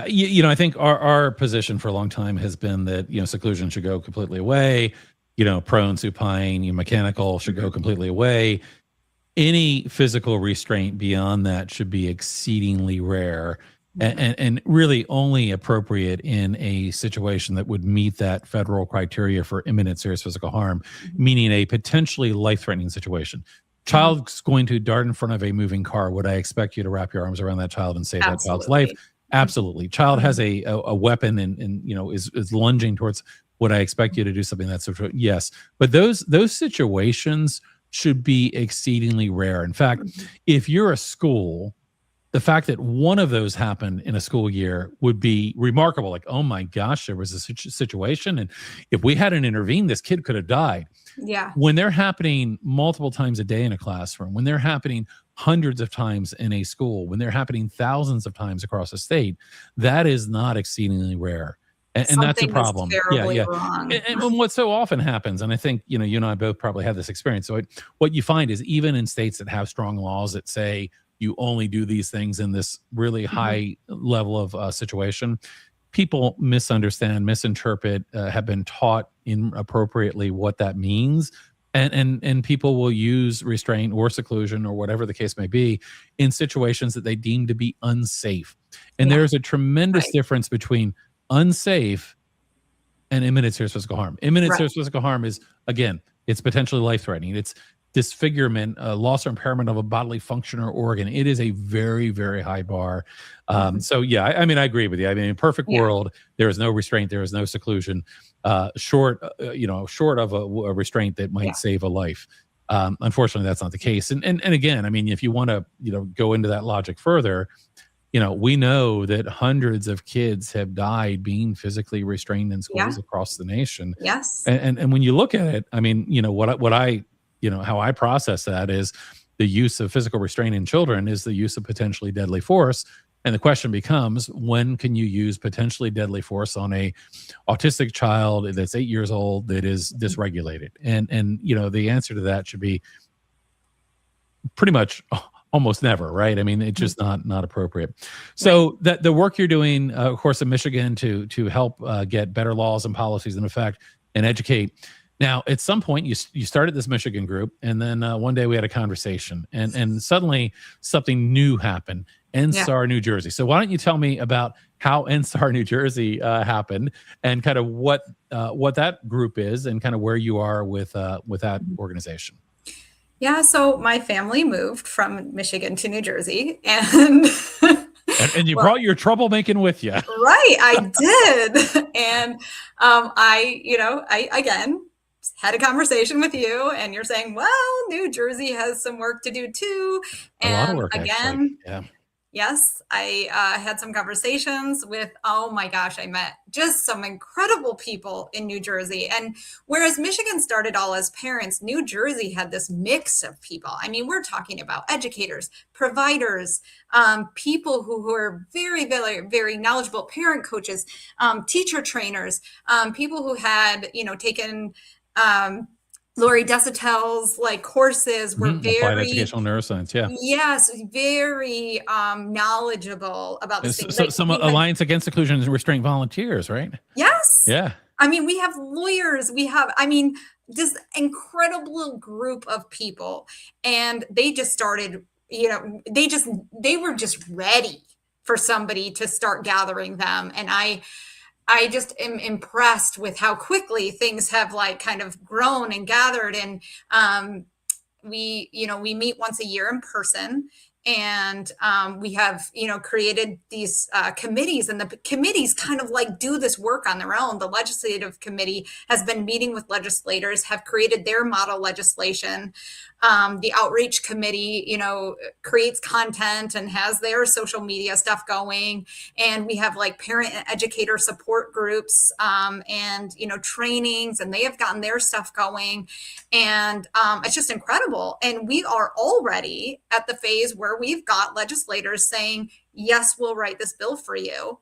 I think our position for a long time has been that seclusion should go completely away. Prone, supine, mechanical should go completely away. Any physical restraint beyond that should be exceedingly rare and really only appropriate in a situation that would meet that federal criteria for imminent serious physical harm, meaning a potentially life-threatening situation. Child's going to dart in front of a moving car. Would I expect you to wrap your arms around that child and save that child's life? Absolutely. Child has a weapon and is lunging towards. Would I expect you to do something that's yes? But those situations should be exceedingly rare. In fact, if you're a school, the fact that one of those happened in a school year would be remarkable. Like, oh my gosh, there was a situation, and if we hadn't intervened, this kid could have died. Yeah. When they're happening multiple times a day in a classroom, when they're happening hundreds of times in a school, when they're happening thousands of times across the state, that is not exceedingly rare. And that's a problem. Wrong. And what so often happens, and I think you and I both probably have this experience. So what you find is even in states that have strong laws that say you only do these things in this really high level of situation, people misunderstand, misinterpret, have been taught inappropriately what that means. And people will use restraint or seclusion or whatever the case may be in situations that they deem to be unsafe. And there's a tremendous difference between unsafe and imminent serious physical harm. Imminent serious physical harm is, again, it's potentially life-threatening. It's disfigurement, loss or impairment of a bodily function or organ. It is a very, very high bar. So I mean, I agree with you. I mean, in a perfect world, there is no restraint, there is no seclusion, short of a restraint that might save a life. Unfortunately, that's not the case. And again, I mean, if you want to, go into that logic further, we know that hundreds of kids have died being physically restrained in schools across the nation. Yes. And when you look at it, I mean, what I how I process that is the use of physical restraint in children is the use of potentially deadly force. And the question becomes, when can you use potentially deadly force on a autistic child that's 8 years old that is dysregulated? And the answer to that should be pretty much almost never, right? I mean, it's just not appropriate. So that the work you're doing, of course, in Michigan to help get better laws and policies in effect and educate. Now, at some point, you started this Michigan group, and then one day we had a conversation, and suddenly something new happened. EndSAR New Jersey. So why don't you tell me about how EndSAR New Jersey happened, and kind of what that group is, and kind of where you are with that organization? Yeah, so my family moved from Michigan to New Jersey, and you brought your troublemaking with you. Right, I did. And I again had a conversation with you, and you're saying, well, New Jersey has some work to do too. And a lot of work, again, actually. yes, I had some conversations with, oh my gosh, I met just some incredible people in New Jersey. And whereas Michigan started all as parents, New Jersey had this mix of people. I mean, we're talking about educators, providers, people who are very, very, very knowledgeable, parent coaches, teacher trainers, people who had, taken Lori Desautel's courses were very applied educational neuroscience. Yes, very knowledgeable about this thing. So some Alliance Against Seclusion and Restraint volunteers, right? Yes. Yeah. I mean, we have lawyers. We have, this incredible group of people, and they just started. They were just ready for somebody to start gathering them, and I I just am impressed with how quickly things have like kind of grown and gathered. And we meet once a year in person, and we have created these committees, and the committees kind of like do this work on their own. The legislative committee has been meeting with legislators, have created their model legislation. The outreach committee creates content and has their social media stuff going, and we have like parent and educator support groups, and trainings, and they have gotten their stuff going. And it's just incredible. And we are already at the phase where we've got legislators saying, yes, we'll write this bill for you.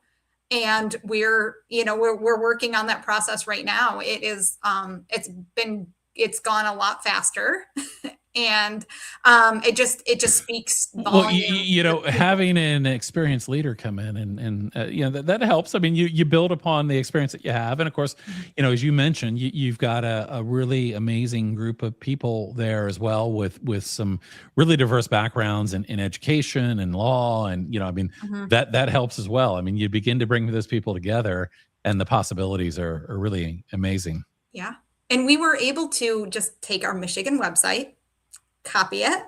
And we're working on that process right now. It's gone a lot faster. And it just speaks volume. Well, having an experienced leader come in and that helps. I mean, you build upon the experience that you have, and of course, as you mentioned, you've got a really amazing group of people there as well with some really diverse backgrounds in education and law, and that helps as well. I mean, you begin to bring those people together, and the possibilities are really amazing. Yeah, and we were able to just take our Michigan website, copy it,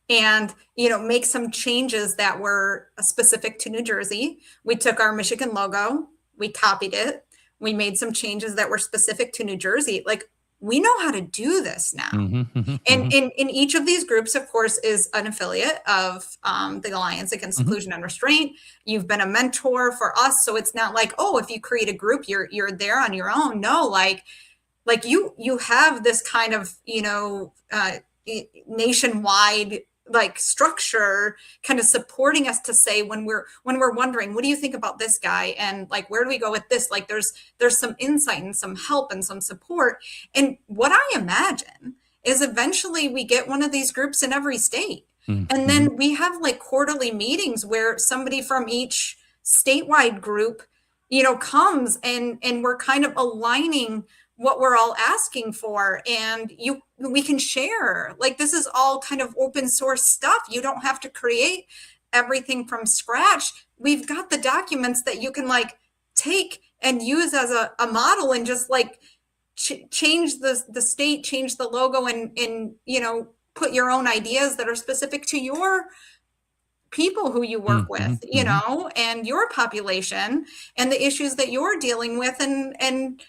and make some changes that were specific to New Jersey. We took our Michigan logo, we copied it, we made some changes that were specific to New Jersey. Like, we know how to do this now. And in each of these groups, of course, is an affiliate of the Alliance Against Seclusion and Restraint. You've been a mentor for us, so it's not like, oh, if you create a group, you're there on your own. No, like you have this kind of nationwide like structure kind of supporting us to say, when we're wondering, what do you think about this guy, and like, where do we go with this? Like, there's some insight and some help and some support. And what I imagine is eventually we get one of these groups in every state. And then we have like quarterly meetings where somebody from each statewide group comes, and we're kind of aligning what we're all asking for, and we can share. Like, this is all kind of open source stuff. You don't have to create everything from scratch. We've got the documents that you can like take and use as a model, and just like change the state, change the logo, and put your own ideas that are specific to your people who you work with, and your population and the issues that you're dealing with. And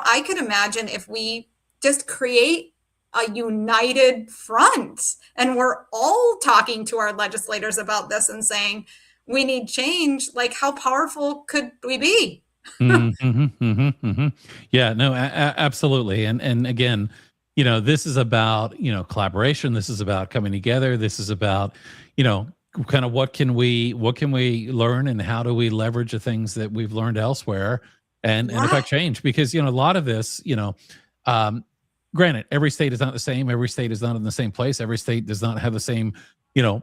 I could imagine if we just create a united front, and we're all talking to our legislators about this and saying, we need change, like, how powerful could we be? Yeah, no, absolutely. And again, this is about, collaboration. This is about coming together. This is about, kind of what can we learn, and how do we leverage the things that we've learned elsewhere and affect change? Because, a lot of this, granted, every state is not the same. Every state is not in the same place. Every state does not have the same,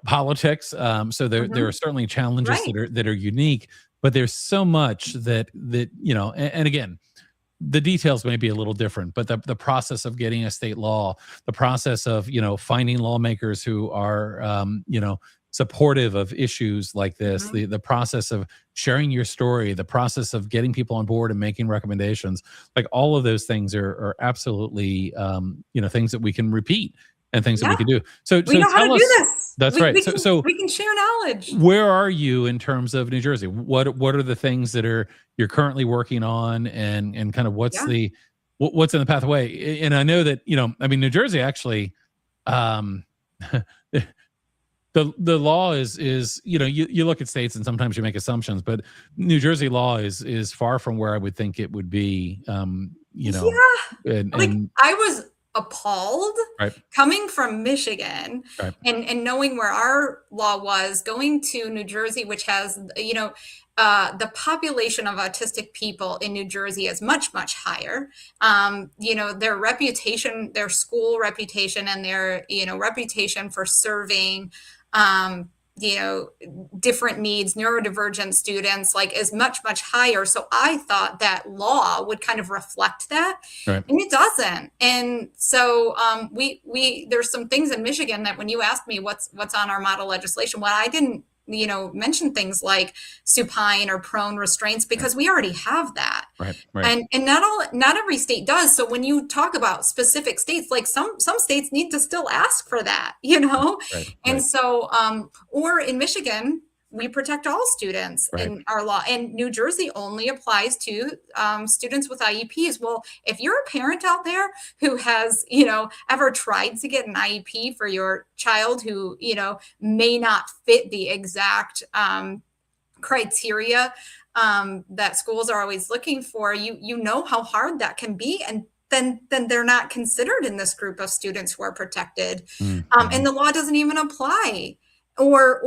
politics. So there are certainly challenges that are unique, but there's so much that and again, the details may be a little different, but the process of getting a state law, the process of, finding lawmakers who are, supportive of issues like this, the process of sharing your story, the process of getting people on board and making recommendations, like all of those things are absolutely, things that we can repeat and things that we can do. So we know how to do this. That's right. So we can share knowledge. Where are you in terms of New Jersey? What are the things that you're currently working on, and kind of what's in the pathway? And I know that, New Jersey actually, the law is you look at states and sometimes you make assumptions, but New Jersey law is far from where I would think it would be. I was appalled coming from Michigan and knowing where our law was, going to New Jersey, which has the population of autistic people in New Jersey is much, much higher. Their reputation, their school reputation, and their reputation for serving different needs, neurodivergent students, like, is much, much higher. So I thought that law would kind of reflect that, and it doesn't. And so we there's some things in Michigan that, when you asked me what's on our model legislation, what I didn't mention things like supine or prone restraints because we already have that. Right. And not every state does. So when you talk about specific states, like some states need to still ask for that, And so, or in Michigan, we protect all students in our law, and New Jersey only applies to students with IEPs. Well, if you're a parent out there who has, ever tried to get an IEP for your child who, may not fit the exact criteria that schools are always looking for, you know how hard that can be. And then they're not considered in this group of students who are protected. And the law doesn't even apply. Or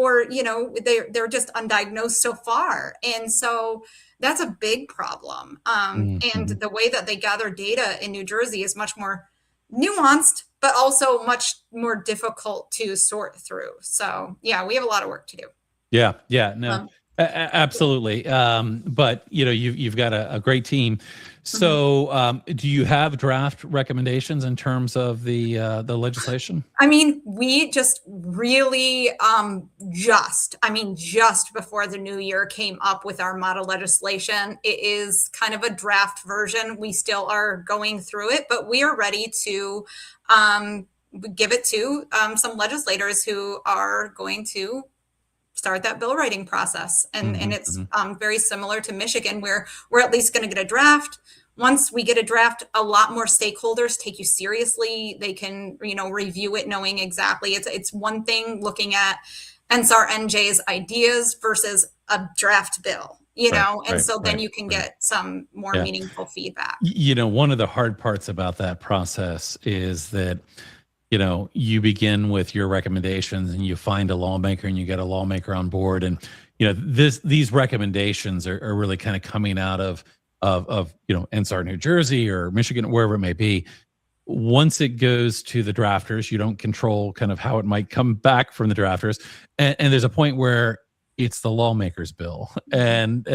they're just undiagnosed so far. And so that's a big problem. And the way that they gather data in New Jersey is much more nuanced, but also much more difficult to sort through. So yeah, we have a lot of work to do. Yeah. No, absolutely. But you've got a great team. So do you have draft recommendations in terms of the legislation? I mean, we just really just before the new year came up with our model legislation. It is kind of a draft version. We still are going through it, but we are ready to give it to some legislators who are going to start that bill writing process. And it's very similar to Michigan, where we're at least going to get a draft. Once we get a draft, a lot more stakeholders take you seriously. They can, review it knowing exactly. It's one thing looking at EndSaR-NJ's ideas versus a draft bill, then you can get some more meaningful feedback. One of the hard parts about that process is that you begin with your recommendations and you find a lawmaker and you get a lawmaker on board. And, these recommendations are really kind of coming out of EndSAR New Jersey or Michigan, wherever it may be. Once it goes to the drafters, you don't control kind of how it might come back from the drafters. And there's a point where it's the lawmaker's bill. And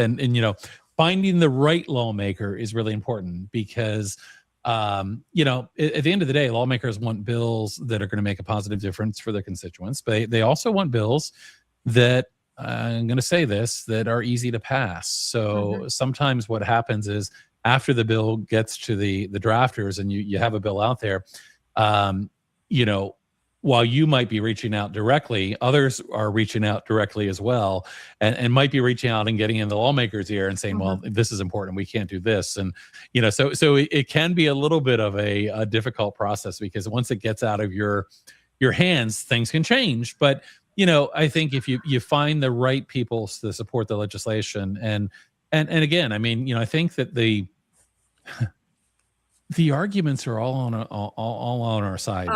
finding the right lawmaker is really important because at the end of the day, lawmakers want bills that are going to make a positive difference for their constituents. But they also want bills that, I'm going to say this, that are easy to pass. So sometimes what happens is after the bill gets to the drafters and you have a bill out there, while you might be reaching out directly, others are reaching out directly as well, and might be reaching out and getting in the lawmaker's ear and saying, well, this is important, we can't do this. And, so it can be a little bit of a difficult process because once it gets out of your hands, things can change. But, I think if you find the right people to support the legislation and again, I mean, I think that the arguments are all on our side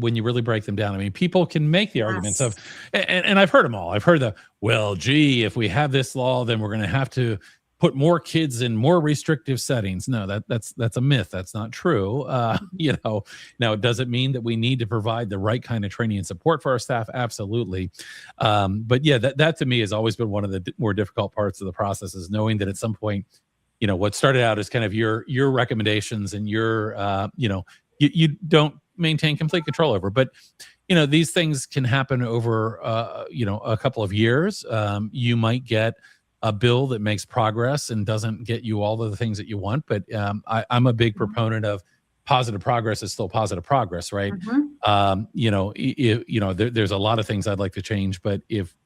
when you really break them down. I mean, people can make the arguments of, and I've heard them all. I've heard if we have this law, then we're going to have to put more kids in more restrictive settings. No, that's a myth. That's not true. Now, does it mean that we need to provide the right kind of training and support for our staff? Absolutely. But yeah, that to me has always been one of the more difficult parts of the process, is knowing that at some point, what started out as kind of your recommendations and your, you don't maintain complete control over, but these things can happen over, a couple of years. You might get a bill that makes progress and doesn't get you all of the things that you want. But I'm a big proponent of positive progress is still positive progress, right? There's a lot of things I'd like to change, but if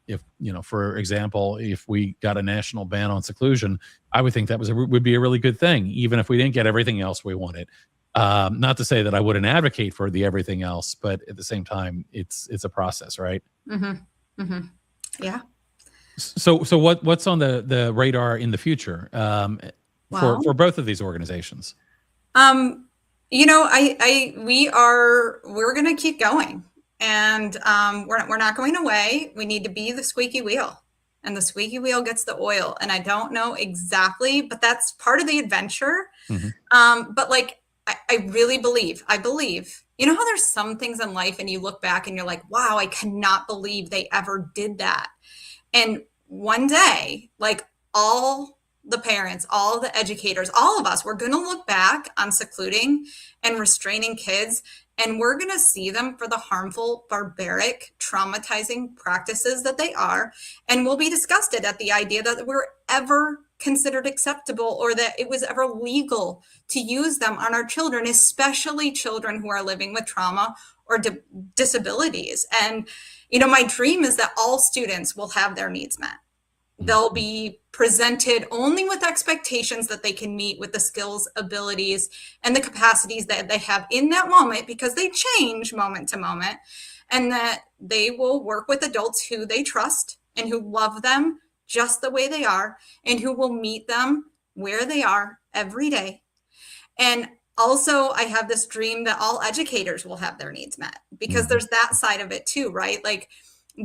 for example, if we got a national ban on seclusion, I would think that would be a really good thing, even if we didn't get everything else we wanted. Not to say that I wouldn't advocate for the everything else, but at the same time, it's a process, right? Yeah. So what's on the radar in the future for both of these organizations? We're going to keep going, and we're not going away. We need to be the squeaky wheel, and the squeaky wheel gets the oil. And I don't know exactly, but that's part of the adventure. But I really believe, how there's some things in life and you look back and you're like, wow, I cannot believe they ever did that. And one day, all the parents, all the educators, all of us, we're going to look back on secluding and restraining kids, and we're going to see them for the harmful, barbaric, traumatizing practices that they are. And we'll be disgusted at the idea that we're ever considered acceptable or that it was ever legal to use them on our children, especially children who are living with trauma or disabilities. And, you know, my dream is that all students will have their needs met. They'll be presented only with expectations that they can meet with the skills, abilities, and the capacities that they have in that moment, because they change moment to moment, and that they will work with adults who they trust and who love them just the way they are, and who will meet them where they are every day. And also, I have this dream that all educators will have their needs met, because there's that side of it too, right? Like,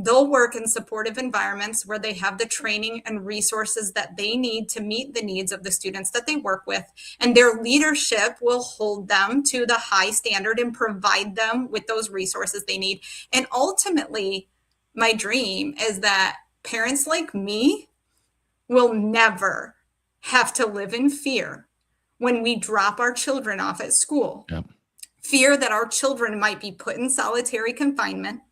they'll work in supportive environments where they have the training and resources that they need to meet the needs of the students that they work with. And their leadership will hold them to the high standard and provide them with those resources they need. And ultimately, my dream is that parents like me will never have to live in fear when we drop our children off at school. Yep. Fear that our children might be put in solitary confinement,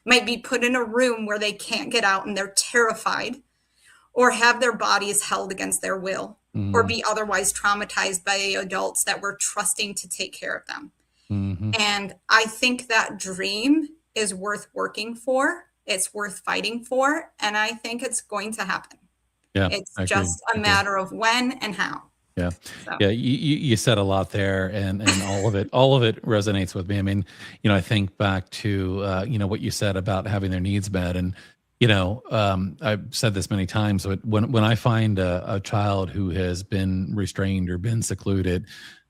might be put in a room where they can't get out and they're terrified, or have their bodies held against their will, or be otherwise traumatized by adults that were trusting to take care of them. And I think that dream is worth working for. It's worth fighting for. And I think it's going to happen. Yeah, it's just a matter of when and how. Yeah. So. Yeah. You said a lot there, and all of it resonates with me. I mean, you know, I think back to, you know, what you said about having their needs met. And, you know, I've said this many times, but when I find a child who has been restrained or been secluded,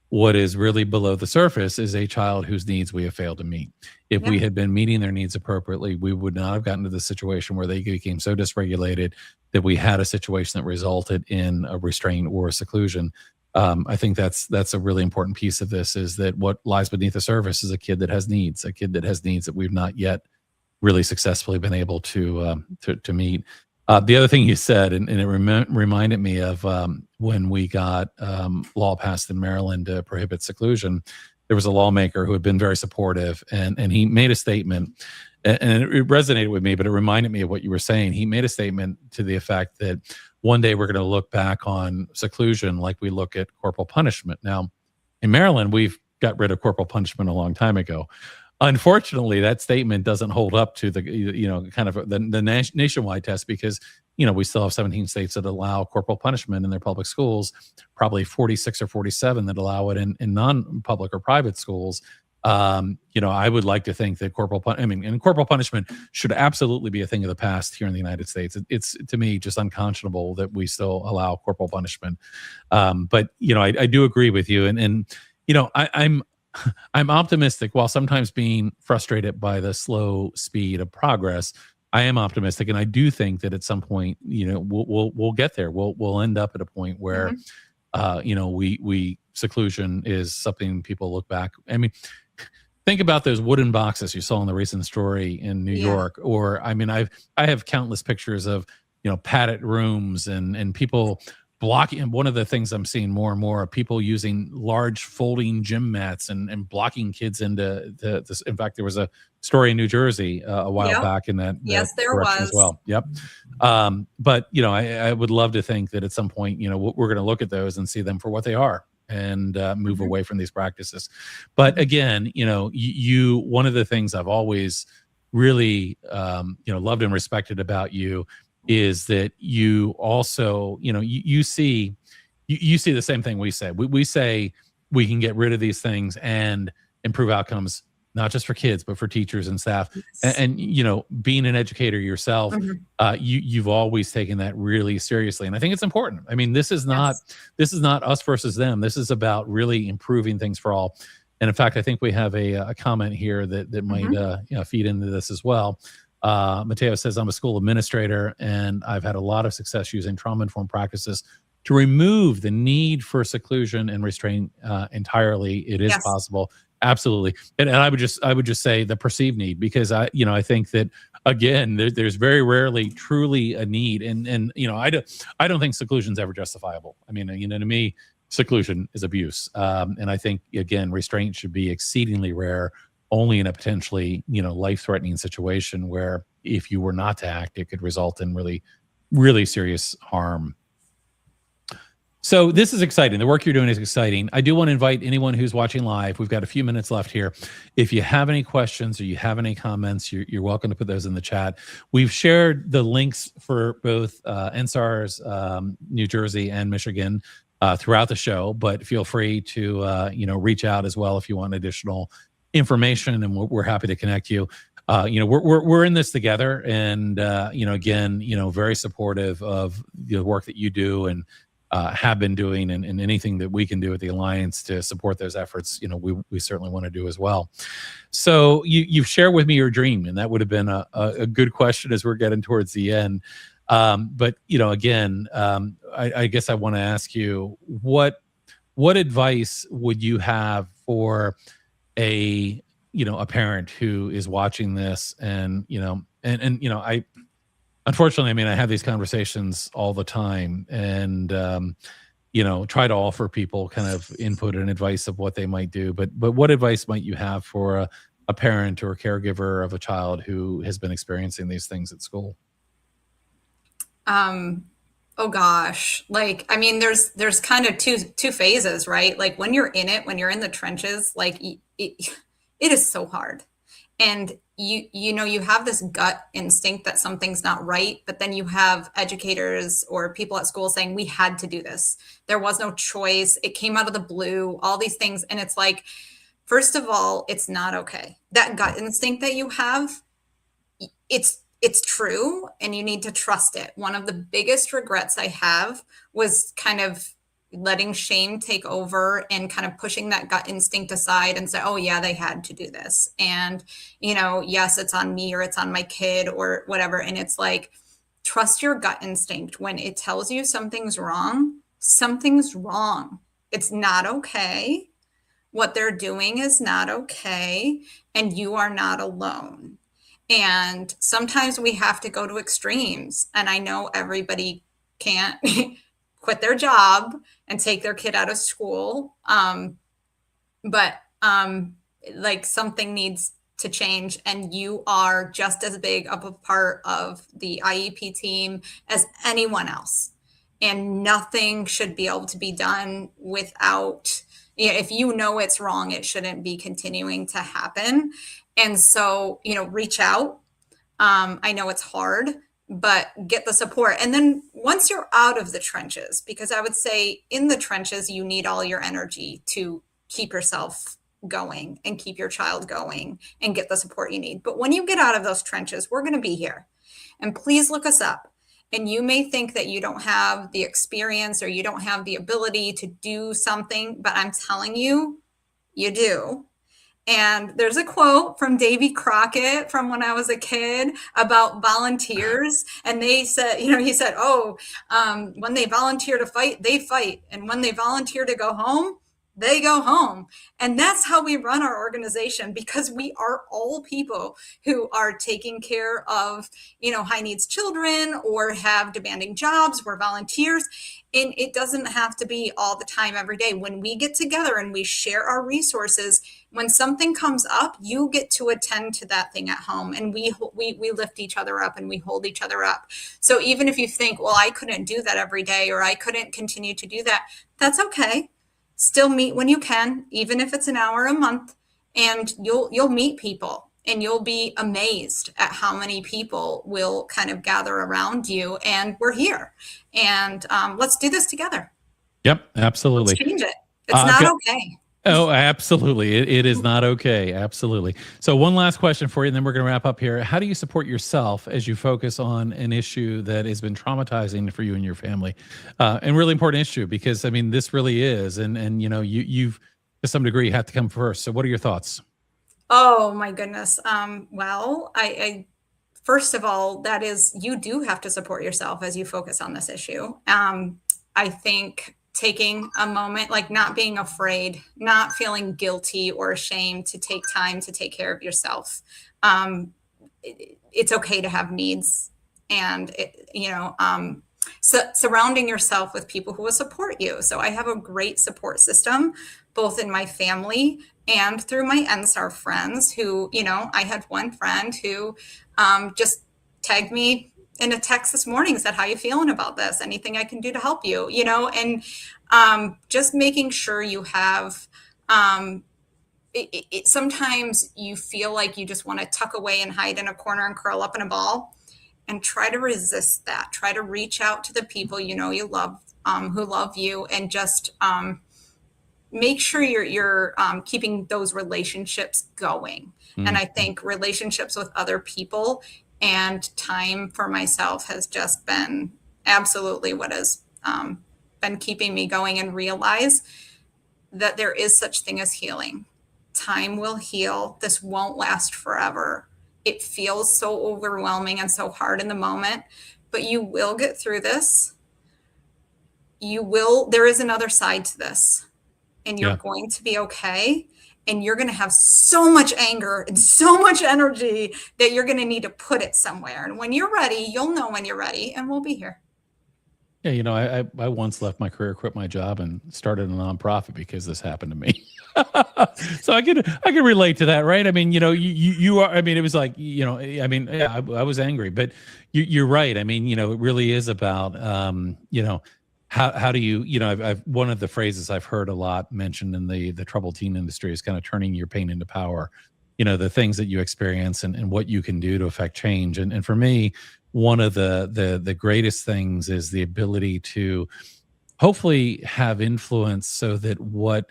what is really below the surface is a child whose needs we have failed to meet. If we had been meeting their needs appropriately, we would not have gotten to the situation where they became so dysregulated that we had a situation that resulted in a restraint or a seclusion. I think that's a really important piece of this, is that what lies beneath the surface is a kid that has needs that we've not yet really successfully been able to meet. The other thing you said, and it reminded me of when we got law passed in Maryland to prohibit seclusion. There was a lawmaker who had been very supportive, and he made a statement, and it resonated with me, but it reminded me of what you were saying. He made a statement to the effect that one day we're going to look back on seclusion like we look at corporal punishment. Now, in Maryland, we've got rid of corporal punishment a long time ago. Unfortunately, that statement doesn't hold up to the, you know, kind of the nationwide test, because, you know, we still have 17 states that allow corporal punishment in their public schools, probably 46 or 47 that allow it in non-public or private schools. You know, I would like to think that corporal punishment should absolutely be a thing of the past here in the United States. It's to me just unconscionable that we still allow corporal punishment. But, you know, I do agree with you. And you know, I'm optimistic, while sometimes being frustrated by the slow speed of progress. I am optimistic, and I do think that at some point, you know, we'll get there. We'll end up at a point where, you know, seclusion is something people look back. I mean, think about those wooden boxes you saw in the recent story in New York, or I mean, I have countless pictures of, you know, padded rooms and people blocking. And one of the things I'm seeing more and more are people using large folding gym mats and blocking kids into this. In fact, there was a story in New Jersey a while back in that. Yes, there was as well. Yep. But you know, I would love to think that at some point, you know, we're going to look at those and see them for what they are, and move away from these practices. But again, you know, one of the things I've always really, you know, loved and respected about you is that you also, you know, you see the same thing we say. We say we can get rid of these things and improve outcomes, not just for kids, but for teachers and staff. And you know, being an educator yourself, you've always taken that really seriously. And I think it's important. I mean, this is not us versus them. This is about really improving things for all. And in fact, I think we have a comment here that might you know, feed into this as well. Mateo says, I'm a school administrator, and I've had a lot of success using trauma-informed practices to remove the need for seclusion and restraint entirely. It is possible. Absolutely. And I would just say the perceived need, because I think that again, there's very rarely truly a need. And I don't think seclusion's ever justifiable. I mean, to me, seclusion is abuse. And I think, again, restraint should be exceedingly rare, only in a potentially, life-threatening situation where if you were not to act, it could result in really, really serious harm. So this is exciting. The work you're doing is exciting. I do want to invite anyone who's watching live. We've got a few minutes left here. If you have any questions or you have any comments, you're welcome to put those in the chat. We've shared the links for both EndSAR's New Jersey and Michigan throughout the show, but feel free to reach out as well if you want additional information, and we're happy to connect you. We're in this together, and again, very supportive of the work that you do and have been doing, and anything that we can do at the Alliance to support those efforts, we certainly want to do as well. So you've shared with me your dream, and that would have been a good question as we're getting towards the end. But again, I guess I want to ask you, what advice would you have for a parent who is watching this, and I unfortunately, I mean, I have these conversations all the time, and try to offer people kind of input and advice of what they might do. But what advice might you have for a parent or a caregiver of a child who has been experiencing these things at school? Oh gosh, there's kind of two phases, right? Like when you're in it, when you're in the trenches, like it is so hard. And you have this gut instinct that something's not right, but then you have educators or people at school saying, we had to do this. There was no choice. It came out of the blue, all these things. And it's like, first of all, it's not okay. That gut instinct that you have, it's true, and you need to trust it. One of the biggest regrets I have was kind of letting shame take over and kind of pushing that gut instinct aside and say, oh yeah, they had to do this. And, yes, it's on me or it's on my kid or whatever. And it's like, trust your gut instinct. When it tells you something's wrong, something's wrong. It's not okay. What they're doing is not okay. And you are not alone. And sometimes we have to go to extremes. And I know everybody can't quit their job and take their kid out of school. But something needs to change, and you are just as big of a part of the IEP team as anyone else. And nothing should be able to be done without, if it's wrong, it shouldn't be continuing to happen. And so, reach out. I know it's hard, but get the support. And then once you're out of the trenches, because I would say in the trenches, you need all your energy to keep yourself going and keep your child going and get the support you need. But when you get out of those trenches, we're going to be here. And please look us up. And you may think that you don't have the experience or you don't have the ability to do something, but I'm telling you, you do. And there's a quote from Davy Crockett from when I was a kid about volunteers. And they said, he said, when they volunteer to fight, they fight. And when they volunteer to go home, they go home. And that's how we run our organization, because we are all people who are taking care of, high needs children or have demanding jobs. We're volunteers. And it doesn't have to be all the time every day. When we get together and we share our resources, when something comes up, you get to attend to that thing at home, and we lift each other up and we hold each other up. So even if you think, well, I couldn't do that every day, or I couldn't continue to do that, that's okay. Still meet when you can, even if it's an hour a month, and you'll meet people, and you'll be amazed at how many people will kind of gather around you. And we're here, and let's do this together. Yep, absolutely. Let's change it. It's not okay. Oh, absolutely. It is not okay. Absolutely. So one last question for you, and then we're going to wrap up here. How do you support yourself as you focus on an issue that has been traumatizing for you and your family? And really important issue, because I mean, this really is, and you've to some degree have to come first. So what are your thoughts? Oh my goodness. Well, I first of all, that is, you do have to support yourself as you focus on this issue. I think taking a moment, like not being afraid, not feeling guilty or ashamed to take time to take care of yourself. it's okay to have needs, and surrounding yourself with people who will support you. So I have a great support system, both in my family and through my EndSaR friends who, I had one friend who just tagged me in a text this morning, said, how you feeling about this? Anything I can do to help you, and just making sure you have, sometimes you feel like you just want to tuck away and hide in a corner and curl up in a ball, and try to resist that. Try to reach out to the people you love, who love you, and just make sure you're keeping those relationships going. And I think relationships with other people and time for myself has just been absolutely what has been keeping me going, and realize that there is such thing as healing. Time will heal. This won't last forever. It feels so overwhelming and so hard in the moment, but you will get through this. There is another side to this, and you're going to be okay. And you're going to have so much anger and so much energy that you're going to need to put it somewhere. And when you're ready, you'll know when you're ready, and we'll be here. Yeah, I once left my career, quit my job, and started a nonprofit because this happened to me. So I can relate to that, right? I mean, you are. I mean, it was like, I was angry, but you're right. I mean, it really is about, how do you, I've one of the phrases I've heard a lot mentioned in the troubled teen industry is kind of turning your pain into power. The things that you experience and what you can do to affect change. And for me, one of the greatest things is the ability to hopefully have influence so that what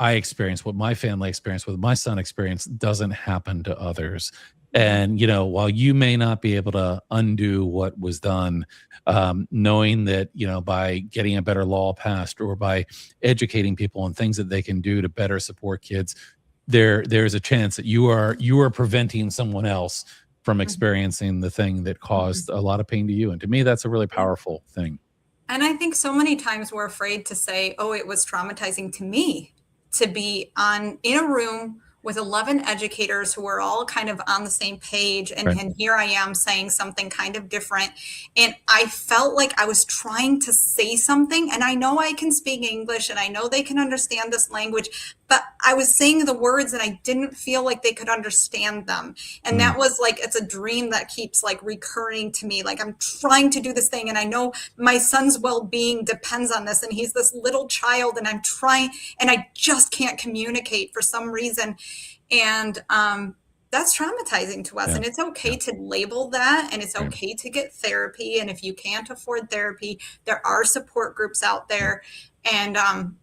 I experienced, what my family experienced, what my son experienced doesn't happen to others. And, while you may not be able to undo what was done, knowing that, by getting a better law passed or by educating people on things that they can do to better support kids, there's a chance that you are preventing someone else from experiencing the thing that caused a lot of pain to you. And to me, that's a really powerful thing. And I think so many times we're afraid to say, oh, it was traumatizing to me to be in a room with 11 educators who were all kind of on the same page. And here I am saying something kind of different. And I felt like I was trying to say something. And I know I can speak English and I know they can understand this language, but I was saying the words and I didn't feel like they could understand them. And that was like, it's a dream that keeps like recurring to me. Like I'm trying to do this thing and I know my son's well-being depends on this. And he's this little child and I'm trying and I just can't communicate for some reason. And that's traumatizing to us. And it's okay to label that, and it's okay to get therapy. And if you can't afford therapy, there are support groups out there. And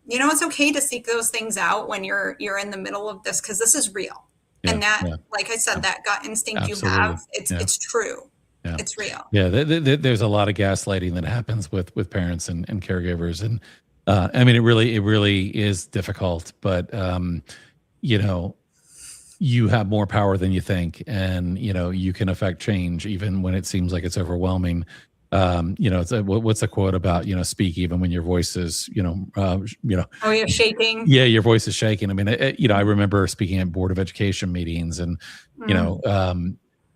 it's okay to seek those things out when you're in the middle of this, because this is real. And that, like I said, that gut instinct you have, it's true. Yeah. It's real. Yeah, there's a lot of gaslighting that happens with parents and caregivers, and I mean, it really is difficult, but you have more power than you think, and you can affect change even when it seems like it's overwhelming. It's what's the quote about speak even when your voice is oh, you're shaking. Yeah, your voice is shaking. I mean, I remember speaking at Board of Education meetings, and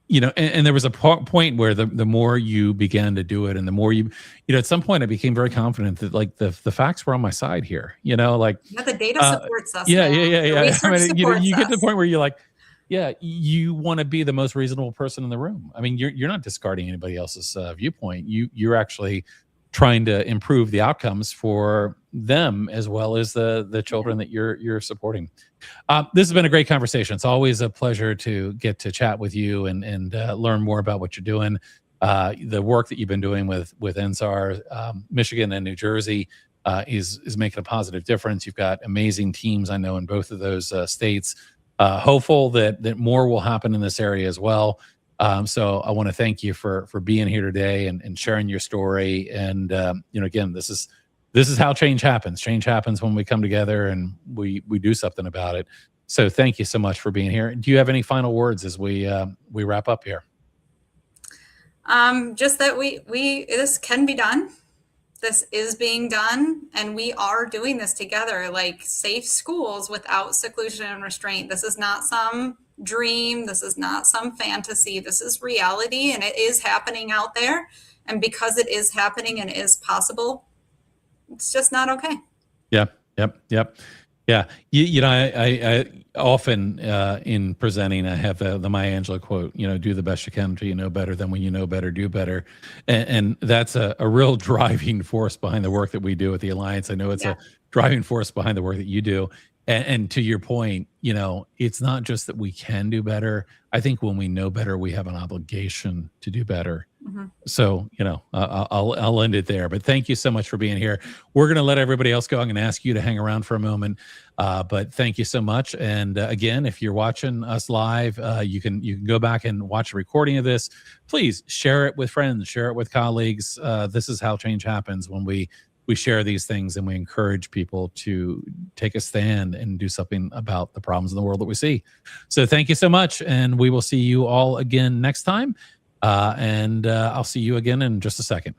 and there was a point where the more you began to do it, and the more at some point I became very confident that like the facts were on my side here. The data supports us. Yeah. I mean, you get to the point where you're like, you want to be the most reasonable person in the room. I mean, you're not discarding anybody else's viewpoint. You're actually trying to improve the outcomes for them as well as the children that you're supporting. This has been a great conversation. It's always a pleasure to get to chat with you and learn more about what you're doing. The work that you've been doing with EndSAR, Michigan and New Jersey is making a positive difference. You've got amazing teams, I know, in both of those states. Hopeful that more will happen in this area as well. So I want to thank you for being here today and sharing your story. And again, this is how change happens. Change happens when we come together and we do something about it. So thank you so much for being here. Do you have any final words as we wrap up here? Just that this can be done. This is being done, and we are doing this together, like safe schools without seclusion and restraint. This is not some dream. This is not some fantasy. This is reality, and it is happening out there. And because it is happening and is possible, it's just not okay. Yeah. Yep. Yeah. You know, I often in presenting, I have the Maya Angelou quote, you know, do the best you can until you know better. Then when you know better, do better. And that's a real driving force behind the work that we do at the Alliance. I know it's a driving force behind the work that you do. And to your point, you know, it's not just that we can do better. I think when we know better, we have an obligation to do better. So, you know, I'll end it there. But thank you so much for being here. We're going to let everybody else go. I'm going to ask you to hang around for a moment. But thank you so much. And again, if you're watching us live, you can go back and watch a recording of this. Please share it with friends, share it with colleagues. This is how change happens when we share these things and we encourage people to take a stand and do something about the problems in the world that we see. So thank you so much. And we will see you all again next time. And I'll see you again in just a second.